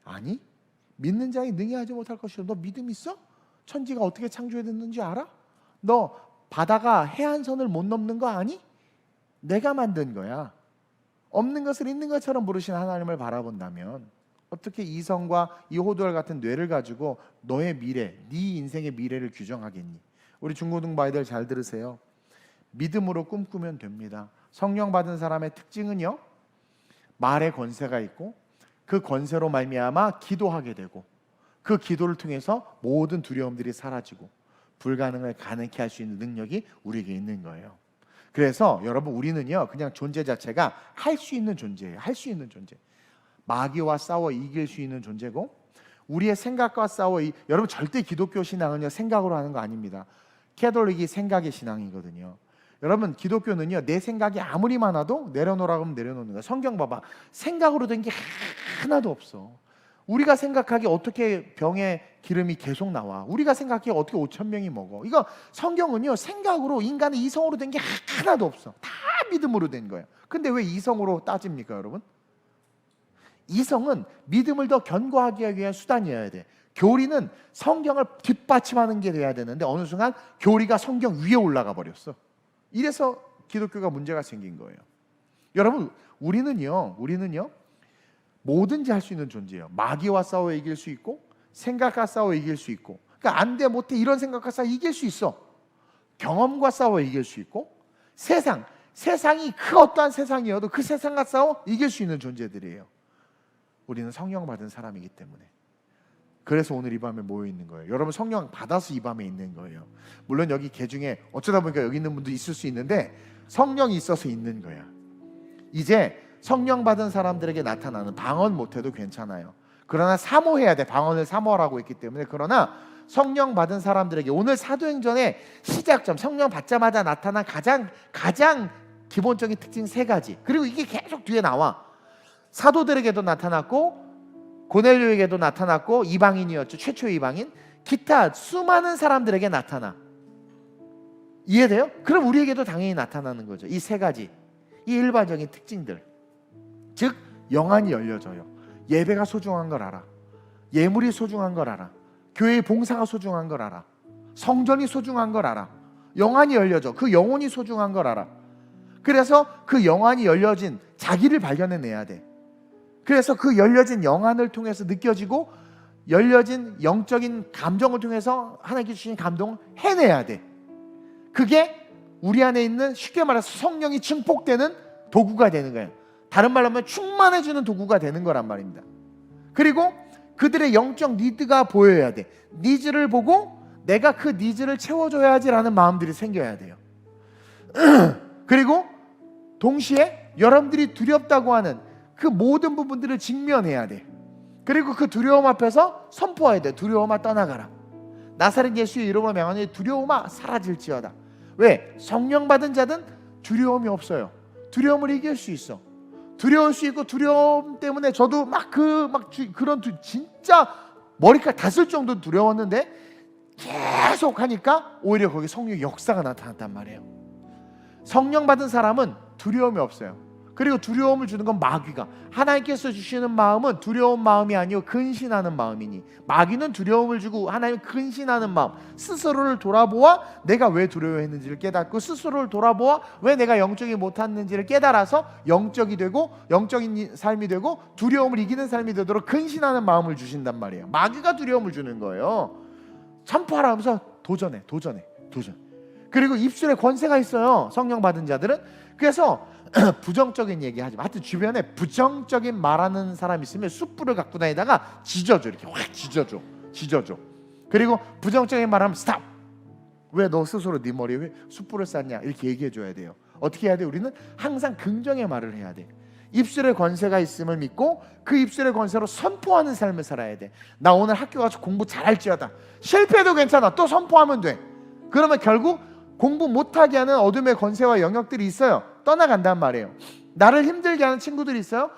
아니, 믿는 자에 능히 하지 못할 것이오. 너 믿음 있어? 천지가 어떻게 창조됐는지 알아? 너 바다가 해안선을 못 넘는 거 아니? 내가 만든 거야. 없는 것을 있는 것처럼 부르신 하나님을 바라본다면 어떻게 이성과 이 호두알 같은 뇌를 가지고 너의 미래, 네 인생의 미래를 규정하겠니? 우리 중고등부 아이들 잘 들으세요. 믿음으로 꿈꾸면 됩니다. 성령 받은 사람의 특징은요, 말의 권세가 있고 그 권세로 말미암아 기도하게 되고 그 기도를 통해서 모든 두려움들이 사라지고 불가능을 가능케 할 수 있는 능력이 우리에게 있는 거예요. 그래서 여러분, 우리는요 그냥 존재 자체가 할 수 있는 존재예요. 할 수 있는 존재. 마귀와 싸워 이길 수 있는 존재고, 우리의 생각과 싸워 여러분, 절대 기독교 신앙은요 생각으로 하는 거 아닙니다. 캐톨릭이 생각의 신앙이거든요. 여러분, 기독교는요 내 생각이 아무리 많아도 내려놓으라고 하면 내려놓는 거야. 성경 봐봐. 생각으로 된 게 하나도 없어. 우리가 생각하기에 어떻게 병에 기름이 계속 나와? 우리가 생각하기에 어떻게 5,000명이 먹어? 이거 성경은요 생각으로, 인간의 이성으로 된 게 하나도 없어. 다 믿음으로 된 거야. 근데 왜 이성으로 따집니까 여러분? 이성은 믿음을 더 견고하게 하기 위한 수단이어야 돼. 교리는 성경을 뒷받침하는 게 돼야 되는데 어느 순간 교리가 성경 위에 올라가 버렸어. 이래서 기독교가 문제가 생긴 거예요. 여러분, 우리는요 뭐든지 할 수 있는 존재예요. 마귀와 싸워 이길 수 있고, 생각과 싸워 이길 수 있고, 그러니까 안 돼 못해 이런 생각과 싸워 이길 수 있어. 경험과 싸워 이길 수 있고, 세상이 그 어떠한 세상이어도 그 세상과 싸워 이길 수 있는 존재들이에요. 우리는 성령 받은 사람이기 때문에. 그래서 오늘 이 밤에 모여 있는 거예요. 여러분, 성령 받아서 이 밤에 있는 거예요. 물론 여기 개 중에 어쩌다 보니까 여기 있는 분도 있을 수 있는데 성령이 있어서 있는 거야. 이제 성령 받은 사람들에게 나타나는, 방언 못해도 괜찮아요. 그러나 사모해야 돼. 방언을 사모하라고 했기 때문에. 그러나 성령 받은 사람들에게 오늘 사도행전의 시작점, 성령 받자마자 나타난 가장 기본적인 특징 3가지. 그리고 이게 계속 뒤에 나와. 사도들에게도 나타났고, 고넬료에게도 나타났고, 이방인이었죠. 최초의 이방인. 기타 수많은 사람들에게 나타나. 이해돼요? 그럼 우리에게도 당연히 나타나는 거죠. 이 3가지, 이 일반적인 특징들. 즉, 영안이 열려져요. 예배가 소중한 걸 알아. 예물이 소중한 걸 알아. 교회의 봉사가 소중한 걸 알아. 성전이 소중한 걸 알아. 영안이 열려져. 그 영혼이 소중한 걸 알아. 그래서 그 영안이 열려진 자기를 발견해내야 돼. 그래서 그 열려진 영안을 통해서 느껴지고, 열려진 영적인 감정을 통해서 하나님께 주신 감동을 해내야 돼. 그게 우리 안에 있는, 쉽게 말해서 성령이 증폭되는 도구가 되는 거예요. 다른 말로 하면 충만해주는 도구가 되는 거란 말입니다. 그리고 그들의 영적 니드가 보여야 돼. 니즈를 보고 내가 그 니즈를 채워줘야지라는 마음들이 생겨야 돼요. 그리고 동시에 여러분들이 두렵다고 하는 그 모든 부분들을 직면해야 돼. 그리고 그 두려움 앞에서 선포해야 돼. 두려움아 떠나가라. 나사렛 예수의 이름으로 명하노니 두려움아 사라질지어다. 왜? 성령 받은 자든 두려움이 없어요. 두려움을 이길 수 있어. 두려울 수 있고, 두려움 때문에 저도 그런 진짜 머리카락 다 쓸 정도로 두려웠는데 계속 하니까 오히려 거기 성령의 역사가 나타났단 말이에요. 성령 받은 사람은 두려움이 없어요. 그리고 두려움을 주는 건 마귀가, 하나님께서 주시는 마음은 두려운 마음이 아니고 근신하는 마음이니, 마귀는 두려움을 주고 하나님 근신하는 마음, 스스로를 돌아보아 내가 왜 두려워했는지를 깨닫고, 스스로를 돌아보아 왜 내가 영적이 못했는지를 깨달아서 영적이 되고, 영적인 삶이 되고, 두려움을 이기는 삶이 되도록 근신하는 마음을 주신단 말이에요. 마귀가 두려움을 주는 거예요. 선포하라 하면서 도전. 그리고 입술에 권세가 있어요, 성령 받은 자들은. 그래서 부정적인 얘기 하지 마. 하여튼 주변에 부정적인 말하는 사람 있으면 숯불을 갖고 다니다가 지져줘. 이렇게 확 지져줘. 그리고 부정적인 말하면 스탑. 왜 너 스스로 네 머리에 왜 숯불을 쌌냐, 이렇게 얘기해줘야 돼요. 어떻게 해야 돼? 우리는 항상 긍정의 말을 해야 돼. 입술에 권세가 있음을 믿고 그 입술의 권세로 선포하는 삶을 살아야 돼. 나 오늘 학교 가서 공부 잘할지어다. 실패해도 괜찮아. 또 선포하면 돼. 그러면 결국 공부 못하게 하는 어둠의 권세와 영역들이 있어요. 떠나간단 말이에요. 나를 힘들게 하는 친구들이 있어요.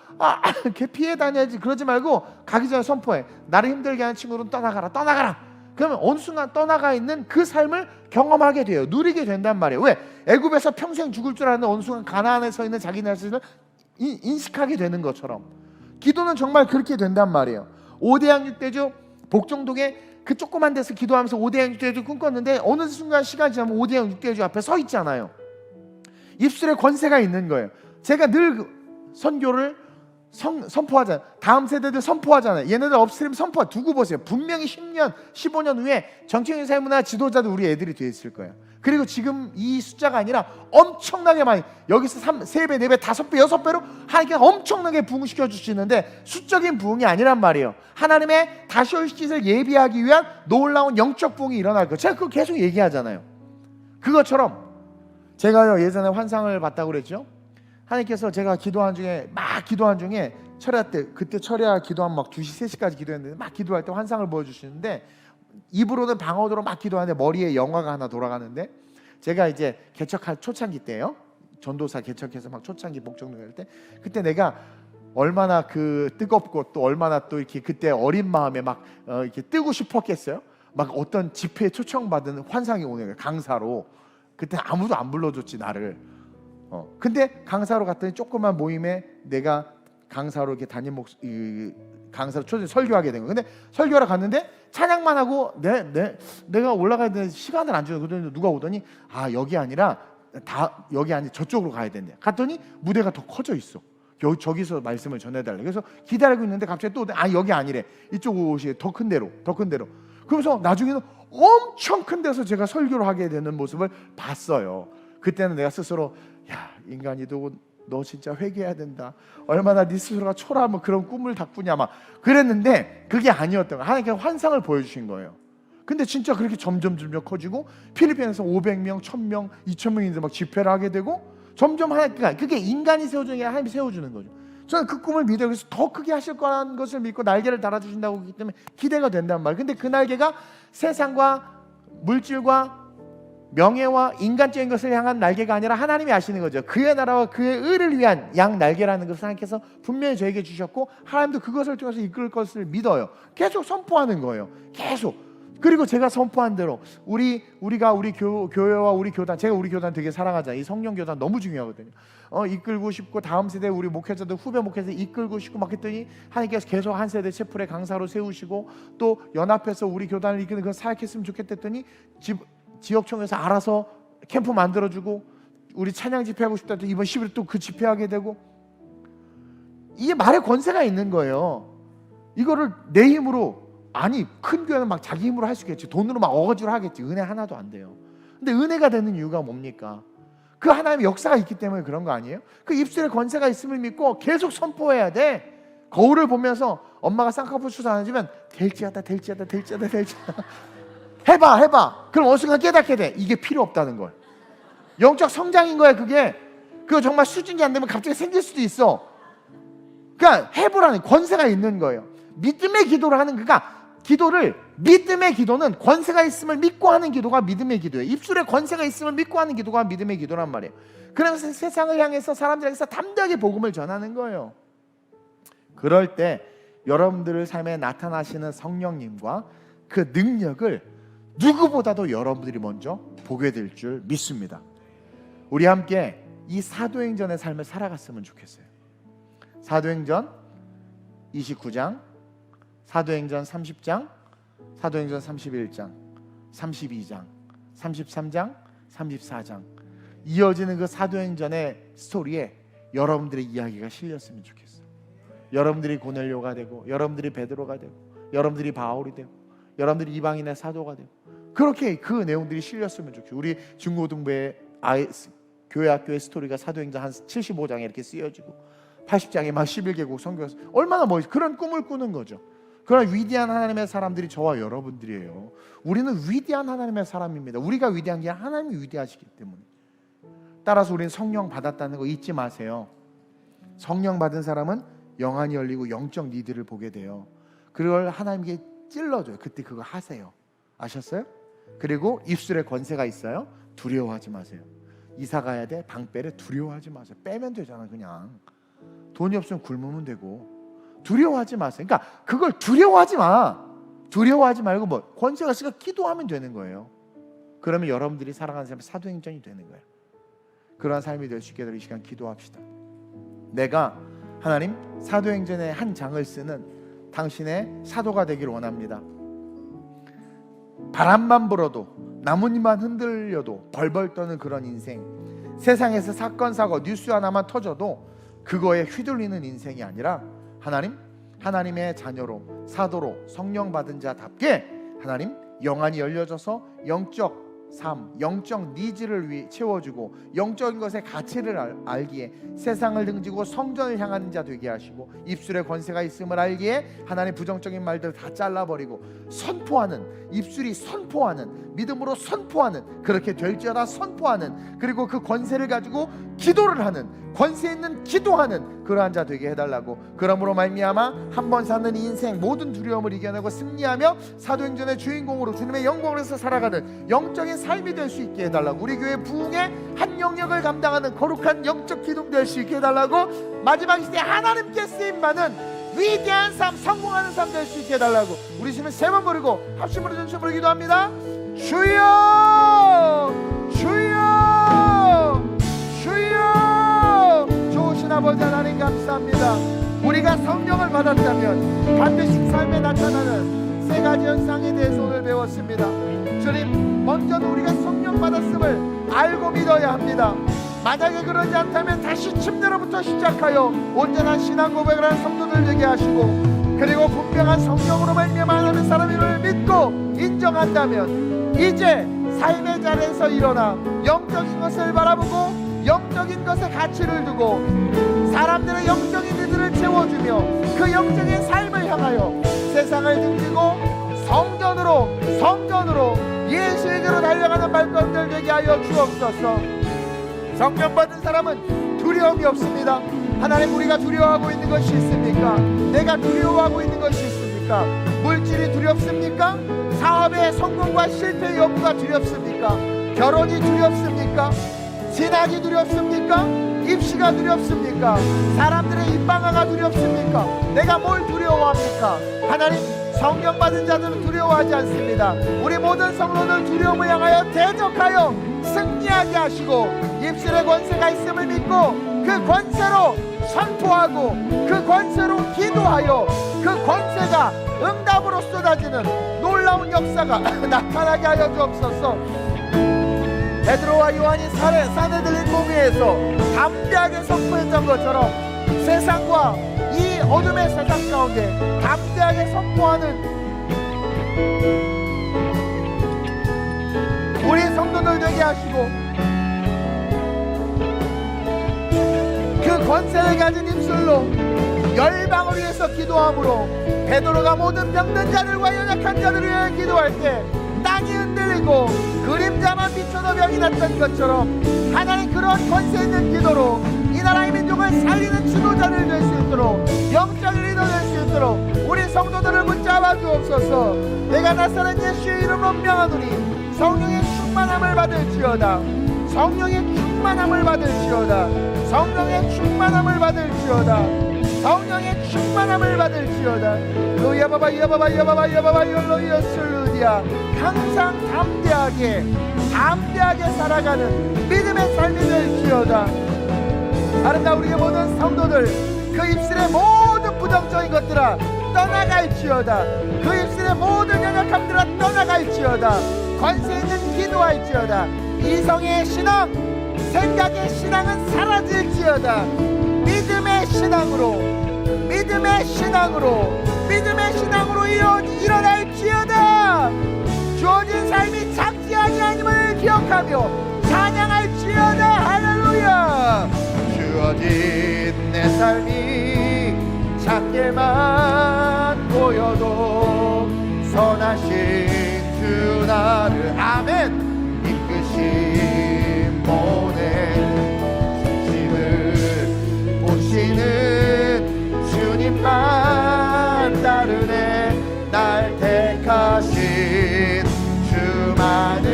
걔 피해 다녀야지. 그러지 말고 가기 전에 선포해. 나를 힘들게 하는 친구는 떠나가라. 그러면 어느 순간 떠나가 있는 그 삶을 경험하게 돼요. 누리게 된단 말이에요. 왜? 애굽에서 평생 죽을 줄 아는 어느 순간 가나안에 서 있는 자기네 자신을 인식하게 되는 것처럼 기도는 정말 그렇게 된단 말이에요. 5대양 6대주 복종동에 그 조그만 데서 기도하면서 5대양 6대주 꿈꿨는데 어느 순간 시간이 지나면 5대양 6대주 앞에 서 있잖아요. 입술에 권세가 있는 거예요. 제가 늘 선교를 선포하잖아요. 다음 세대들 선포하잖아요. 얘네들 업스트림 선포 두고 보세요. 분명히 10년, 15년 후에 정치인 사회문화 지도자도 우리 애들이 돼 있을 거예요. 그리고 지금 이 숫자가 아니라 엄청나게 많이, 여기서 3배, 4배, 5배, 6배로 하나님께서 엄청나게 부흥시켜 주시는데 수적인 부흥이 아니란 말이에요. 하나님의 다시 올 시기를 예비하기 위한 놀라운 영적 부흥이 일어날 거예요. 제가 그거 계속 얘기하잖아요. 그것처럼 제가요 예전에 환상을 봤다고 그랬죠. 하나님께서 제가 기도한 중에 철야 때, 그때 철야 기도한 막 2시, 3시까지 기도했는데 막 기도할 때 환상을 보여주시는데, 입으로는 방언으로 막 기도하는데 머리에 영화가 하나 돌아가는데, 제가 이제 개척할 초창기 때요, 전도사 개척해서 막 초창기 목적로 할 때, 그때 내가 얼마나 그 뜨겁고 또 얼마나 또 이렇게 그때 어린 마음에 막 이렇게 뜨고 싶었겠어요. 막 어떤 집회에 초청받은 환상이 오는 거예요, 강사로. 그때 아무도 안 불러줬지 나를. 근데 강사로 갔더니 조그만 모임에 내가 강사로 이렇게 강사로 초대 설교하게 된 거예요. 근데 설교하러 갔는데 찬양만 하고 내가 올라가야 되는데 시간을 안 줘요. 그러더니 누가 오더니 여기 아니라 여기 아니 저쪽으로 가야 된대. 갔더니 무대가 더 커져 있어. 저기서 말씀을 전해달래. 그래서 기다리고 있는데 갑자기 또 여기 아니래. 이쪽 옷이 더 큰 데로. 그러면서 나중에는 엄청 큰 데서 제가 설교를 하게 되는 모습을 봤어요. 그때는 내가 스스로 인간이도 너 진짜 회개해야 된다. 얼마나 네 스스로가 초라하면 그런 꿈을 다 꾸냐 막 그랬는데 그게 아니었던 거예요. 하나님께서 환상을 보여주신 거예요. 근데 진짜 그렇게 점점 커지고 필리핀에서 500명, 1000명, 2000명인데 막 집회를 하게 되고 점점 하니까 그게 인간이 세워주는 게 아니라 하나님이 세워주는 거죠. 저는 그 꿈을 믿어요. 그래서 더 크게 하실 거라는 것을 믿고 날개를 달아주신다고 하기 때문에 기대가 된단 말이에요. 근데 그 날개가 세상과 물질과 명예와 인간적인 것을 향한 날개가 아니라 하나님이 아시는 거죠. 그의 나라와 그의 의를 위한 양 날개라는 것을 하나님께서 분명히 저에게 주셨고 하나님도 그것을 통해서 이끌 것을 믿어요. 계속 선포하는 거예요. 계속. 그리고 제가 선포한 대로 우리가 우리 교회와 우리 교단, 제가 우리 교단 되게 사랑하잖아요. 이 성령 교단 너무 중요하거든요. 이끌고 싶고 다음 세대 우리 목회자들 후배 목회자 이끌고 싶고 막 했더니 하나님께서 계속 한 세대 채플의 강사로 세우시고 또 연합해서 우리 교단을 이끄는 그 사역했으면 좋겠다더니 지역청에서 알아서 캠프 만들어주고 우리 찬양 집회하고 싶다 또 이번 10일에 또 그 집회하게 되고 이게 말에 권세가 있는 거예요. 이거를 내 힘으로 큰 교회는 막 자기 힘으로 할 수 있겠지. 돈으로 막 어거지로 하겠지. 은혜 하나도 안 돼요. 근데 은혜가 되는 이유가 뭡니까? 그 하나님의 역사가 있기 때문에 그런 거 아니에요? 그 입술에 권세가 있음을 믿고 계속 선포해야 돼. 거울을 보면서 엄마가 쌍꺼풀 수술 안 해주면 될지어다 해봐. 그럼 어느 순간 깨닫게 돼. 이게 필요 없다는 걸. 영적 성장인 거야 그게. 그거 정말 수준이 안 되면 갑자기 생길 수도 있어. 그러니까 해보라는 권세가 있는 거예요. 믿음의 기도를 하는 믿음의 기도는 권세가 있음을 믿고 하는 기도가 믿음의 기도예요. 입술에 권세가 있음을 믿고 하는 기도가 믿음의 기도란 말이에요. 그래서 세상을 향해서 사람들에게서 담대하게 복음을 전하는 거예요. 그럴 때 여러분들의 삶에 나타나시는 성령님과 그 능력을 누구보다도 여러분들이 먼저 보게 될 줄 믿습니다. 우리 함께 이 사도행전의 삶을 살아갔으면 좋겠어요. 사도행전 29장, 사도행전 30장, 사도행전 31장, 32장, 33장, 34장 이어지는 그 사도행전의 스토리에 여러분들의 이야기가 실렸으면 좋겠어요. 여러분들이 고넬료가 되고 여러분들이 베드로가 되고 여러분들이 바울이 되고 여러분들이 이방인의 사도가 되고 그렇게 그 내용들이 실렸으면 좋겠어요. 우리 중고등부의 교회 학교의 스토리가 사도행전 한 75장에 이렇게 쓰여지고 80장에 막 11개국 선교에서 얼마나 그런 꿈을 꾸는 거죠. 그런 위대한 하나님의 사람들이 저와 여러분들이에요. 우리는 위대한 하나님의 사람입니다. 우리가 위대한 게 하나님이 위대하시기 때문에. 따라서 우리는 성령 받았다는 거 잊지 마세요. 성령 받은 사람은 영안이 열리고 영적 니들을 보게 돼요. 그걸 하나님께 찔러줘요. 그때 그거 하세요. 아셨어요? 그리고 입술에 권세가 있어요. 두려워하지 마세요. 이사 가야 돼. 방 빼래. 두려워하지 마세요. 빼면 되잖아 그냥. 돈이 없으면 굶으면 되고. 두려워하지 마세요. 그러니까 그걸 두려워하지 마. 두려워하지 말고 권세가 있으니까 기도하면 되는 거예요. 그러면 여러분들이 살아가는 삶이 사도행전이 되는 거예요. 그러한 삶이 될 수 있게 될 이 시간 기도합시다. 내가 하나님 사도행전의 한 장을 쓰는 당신의 사도가 되기를 원합니다. 바람만 불어도 나뭇잎만 흔들려도 벌벌 떠는 그런 인생, 세상에서 사건 사고 뉴스 하나만 터져도 그거에 휘둘리는 인생이 아니라 하나님의 자녀로 사도로 성령 받은 자답게 하나님 영안이 열려져서 영적 삶, 영적 니즈를 채워주고 영적인 것의 가치를 알기에 세상을 등지고 성전을 향하는 자 되게 하시고 입술에 권세가 있음을 알기에 하나님 부정적인 말들 다 잘라버리고 선포하는, 입술이 선포하는, 믿음으로 선포하는, 그렇게 될지어다 선포하는, 그리고 그 권세를 가지고 기도를 하는, 권세 있는 기도하는 그러한 자 되게 해달라고. 그러므로 말미암아 한 번 사는 인생 모든 두려움을 이겨내고 승리하며 사도행전의 주인공으로 주님의 영광에서 살아가는 영적인 삶이 될 수 있게 해달라고. 우리 교회 부흥의 한 영역을 감당하는 거룩한 영적 기둥 될 수 있게 해달라고. 마지막 시대 하나님께 쓰임받는 위대한 삶, 성공하는 삶 될 수 있게 해달라고. 우리 주님 세 번 부르고 합심으로 전심으로 기도합니다. 주여 주여 주여. 좋으신 아버지 하나님 감사합니다. 우리가 성령을 받았다면 반드시 삶에 나타나는 세 가지 현상에 대해서 오늘 배웠습니다. 주님, 먼저는 우리가 성령 받았음을 알고 믿어야 합니다. 만약에 그러지 않다면 다시 침례로부터 시작하여 온전한 신앙 고백을 하는 성도들 되게 하시고, 그리고 분명한 성령으로 말미암아 하나님의 사람임을 믿고 인정한다면 이제 삶의 자리에서 일어나 영적인 것을 바라보고 영적인 것에 가치를 두고 사람들의 영적인 일들을 채워주며 그 영적인 삶을 향하여 세상을 등지고 성전으로 예수에게로 달려가는 발걸음들 되게 하여 주옵소서. 성령 받은 사람은 두려움이 없습니다. 하나님, 우리가 두려워하고 있는 것이 있습니까? 내가 두려워하고 있는 것이 있습니까? 물질이 두렵습니까? 사업의 성공과 실패 여부가 두렵습니까? 결혼이 두렵습니까? 진학이 두렵습니까? 입시가 두렵습니까? 사람들의 입방아가 두렵습니까? 내가 뭘 두려워합니까? 하나님, 성령 받은 자들은 두려워하지 않습니다. 우리 모든 성도들 두려움을 향하여 대적하여 승리하게 하시고 입술의 권세가 있음을 믿고 그 권세로 선포하고 그 권세로 기도하여 그 권세가 응답으로 쏟아지는 놀라운 역사가 나타나게 하여 주옵소서. 베드로와 요한이 산헤드린 공회에서 담대하게 선포했던 것처럼 세상과 이 어둠의 세상 가운데 담대하게 선포하는 우리 성도들 되게 하시고, 그 권세를 가진 입술로 열방을 위해서 기도함으로 베드로가 모든 병든 자들과 연약한 자들을 위해 기도할 때 땅이 흔들리고 그림자만 비춰도 병이 났던 것처럼 하나님, 그런 권세 있는 기도로 이 나라의 민족을 살리는 지도자를 될 수 있도록, 영적인 리더 될 수 있도록 우리 성도들을 붙잡아 주옵소서. 내가 나사렛 예수의 이름으로 명하노니 성령의 충만함을 받을지어다. 성령의 충만함을 받을지어다. 성령의 충만함을 받을지어다. 성령의 충만함을 받을지어다. 야바바 열로이어슬루디아. 항상 담대하게 살아가는 믿음의 삶이 될지어다. 아름다운 우리의 모든 성도들, 그 입술의 모든 부정적인 것들아 떠나갈지어다. 그 입술의 모든 연약함들아 떠나갈지어다. 권세 있는 기도할지어다. 이성의 신앙, 생각의 신앙은 사라질지어다. 믿음의 신앙으로 일어날지어다. 주어진 삶이 작지 아니함을 기억하며 찬양할지어다. 할렐루야. 주어진 내 삶이 작게만 보여도 선하신 주 나를 아멘 이끄신 모든 중심을 보시는 주님만 따르네. 날 택하신 주만을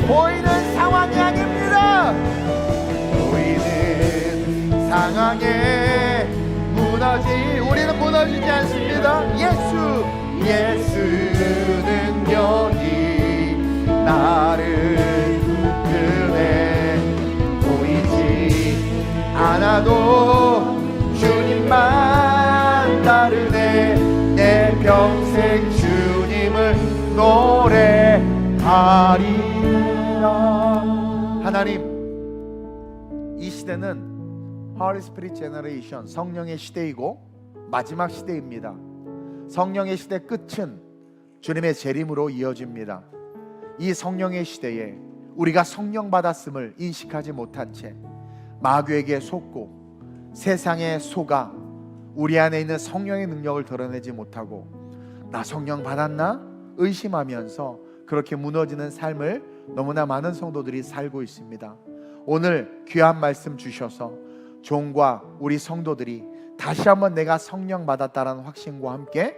보이는 상황이 아닙니다. 보이는 상황에 우리는 무너지지 않습니다. 예수 능력이 나를 이끄네. 보이지 않아도 주님만 따르네. 내 평생 주님을 노래하리라. 하나님, 이 시대는 Holy Spirit Generation, 성령의 시대이고 마지막 시대입니다. 성령의 시대 끝은 주님의 재림으로 이어집니다. 이 성령의 시대에 우리가 성령 받았음을 인식하지 못한 채 마귀에게 속고 세상에 속아 우리 안에 있는 성령의 능력을 드러내지 못하고 나 성령 받았나? 의심하면서 그렇게 무너지는 삶을 너무나 많은 성도들이 살고 있습니다. 오늘 귀한 말씀 주셔서 종과 우리 성도들이 다시 한번 내가 성령 받았다라는 확신과 함께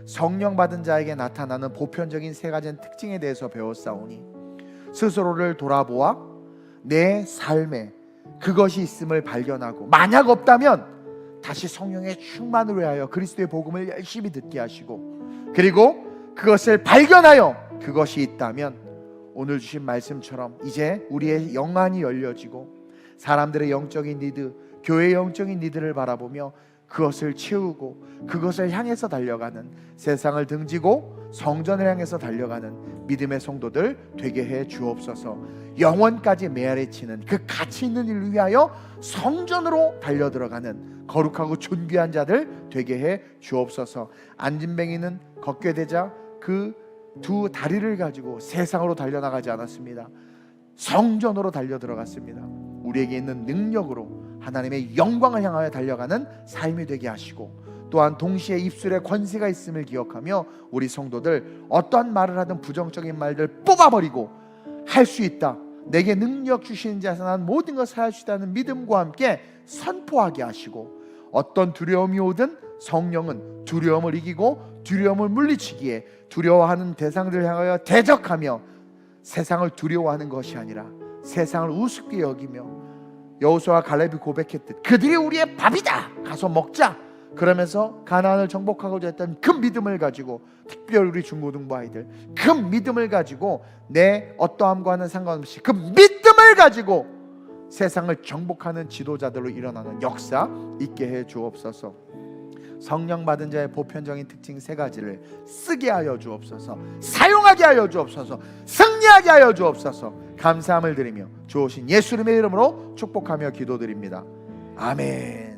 성령 받은 자에게 나타나는 보편적인 세 가지 특징에 대해서 배웠사오니 스스로를 돌아보아 내 삶에 그것이 있음을 발견하고 만약 없다면 다시 성령의 충만을 위하여 그리스도의 복음을 열심히 듣게 하시고 그리고 그것을 발견하여 그것이 있다면 오늘 주신 말씀처럼 이제 우리의 영안이 열려지고 사람들의 영적인 니드, 교회의 영적인 니드를 바라보며 그것을 채우고 그것을 향해서 달려가는, 세상을 등지고 성전을 향해서 달려가는 믿음의 성도들 되게 해 주옵소서. 영원까지 메아리치는 그 가치 있는 일을 위하여 성전으로 달려들어가는 거룩하고 존귀한 자들 되게 해 주옵소서. 안진뱅이는 걷게 되자 그 두 다리를 가지고 세상으로 달려나가지 않았습니다. 성전으로 달려들어갔습니다. 우리에게 있는 능력으로 하나님의 영광을 향하여 달려가는 삶이 되게 하시고, 또한 동시에 입술에 권세가 있음을 기억하며 우리 성도들 어떠한 말을 하든 부정적인 말들 뽑아버리고 할 수 있다, 내게 능력 주시는 자에서 난 모든 것을 할 수 있다는 믿음과 함께 선포하게 하시고, 어떤 두려움이 오든 성령은 두려움을 이기고 두려움을 물리치기에 두려워하는 대상들을 향하여 대적하며 세상을 두려워하는 것이 아니라 세상을 우습게 여기며, 여호수아와 갈렙이 고백했듯 그들이 우리의 밥이다, 가서 먹자, 그러면서 가나안을 정복하고자 했던 그 믿음을 가지고, 특별히 우리 중고등부 아이들 그 믿음을 가지고 내 어떠함과는 상관없이 그 믿음을 가지고 세상을 정복하는 지도자들로 일어나는 역사 있게 해 주옵소서. 성령 받은 자의 보편적인 특징 세 가지를 쓰게 하여 주옵소서. 사용하게 하여 주옵소서. 승리하게 하여 주옵소서. 감사함을 드리며 주오신 예수 이름의 이름으로 축복하며 기도드립니다. 아멘.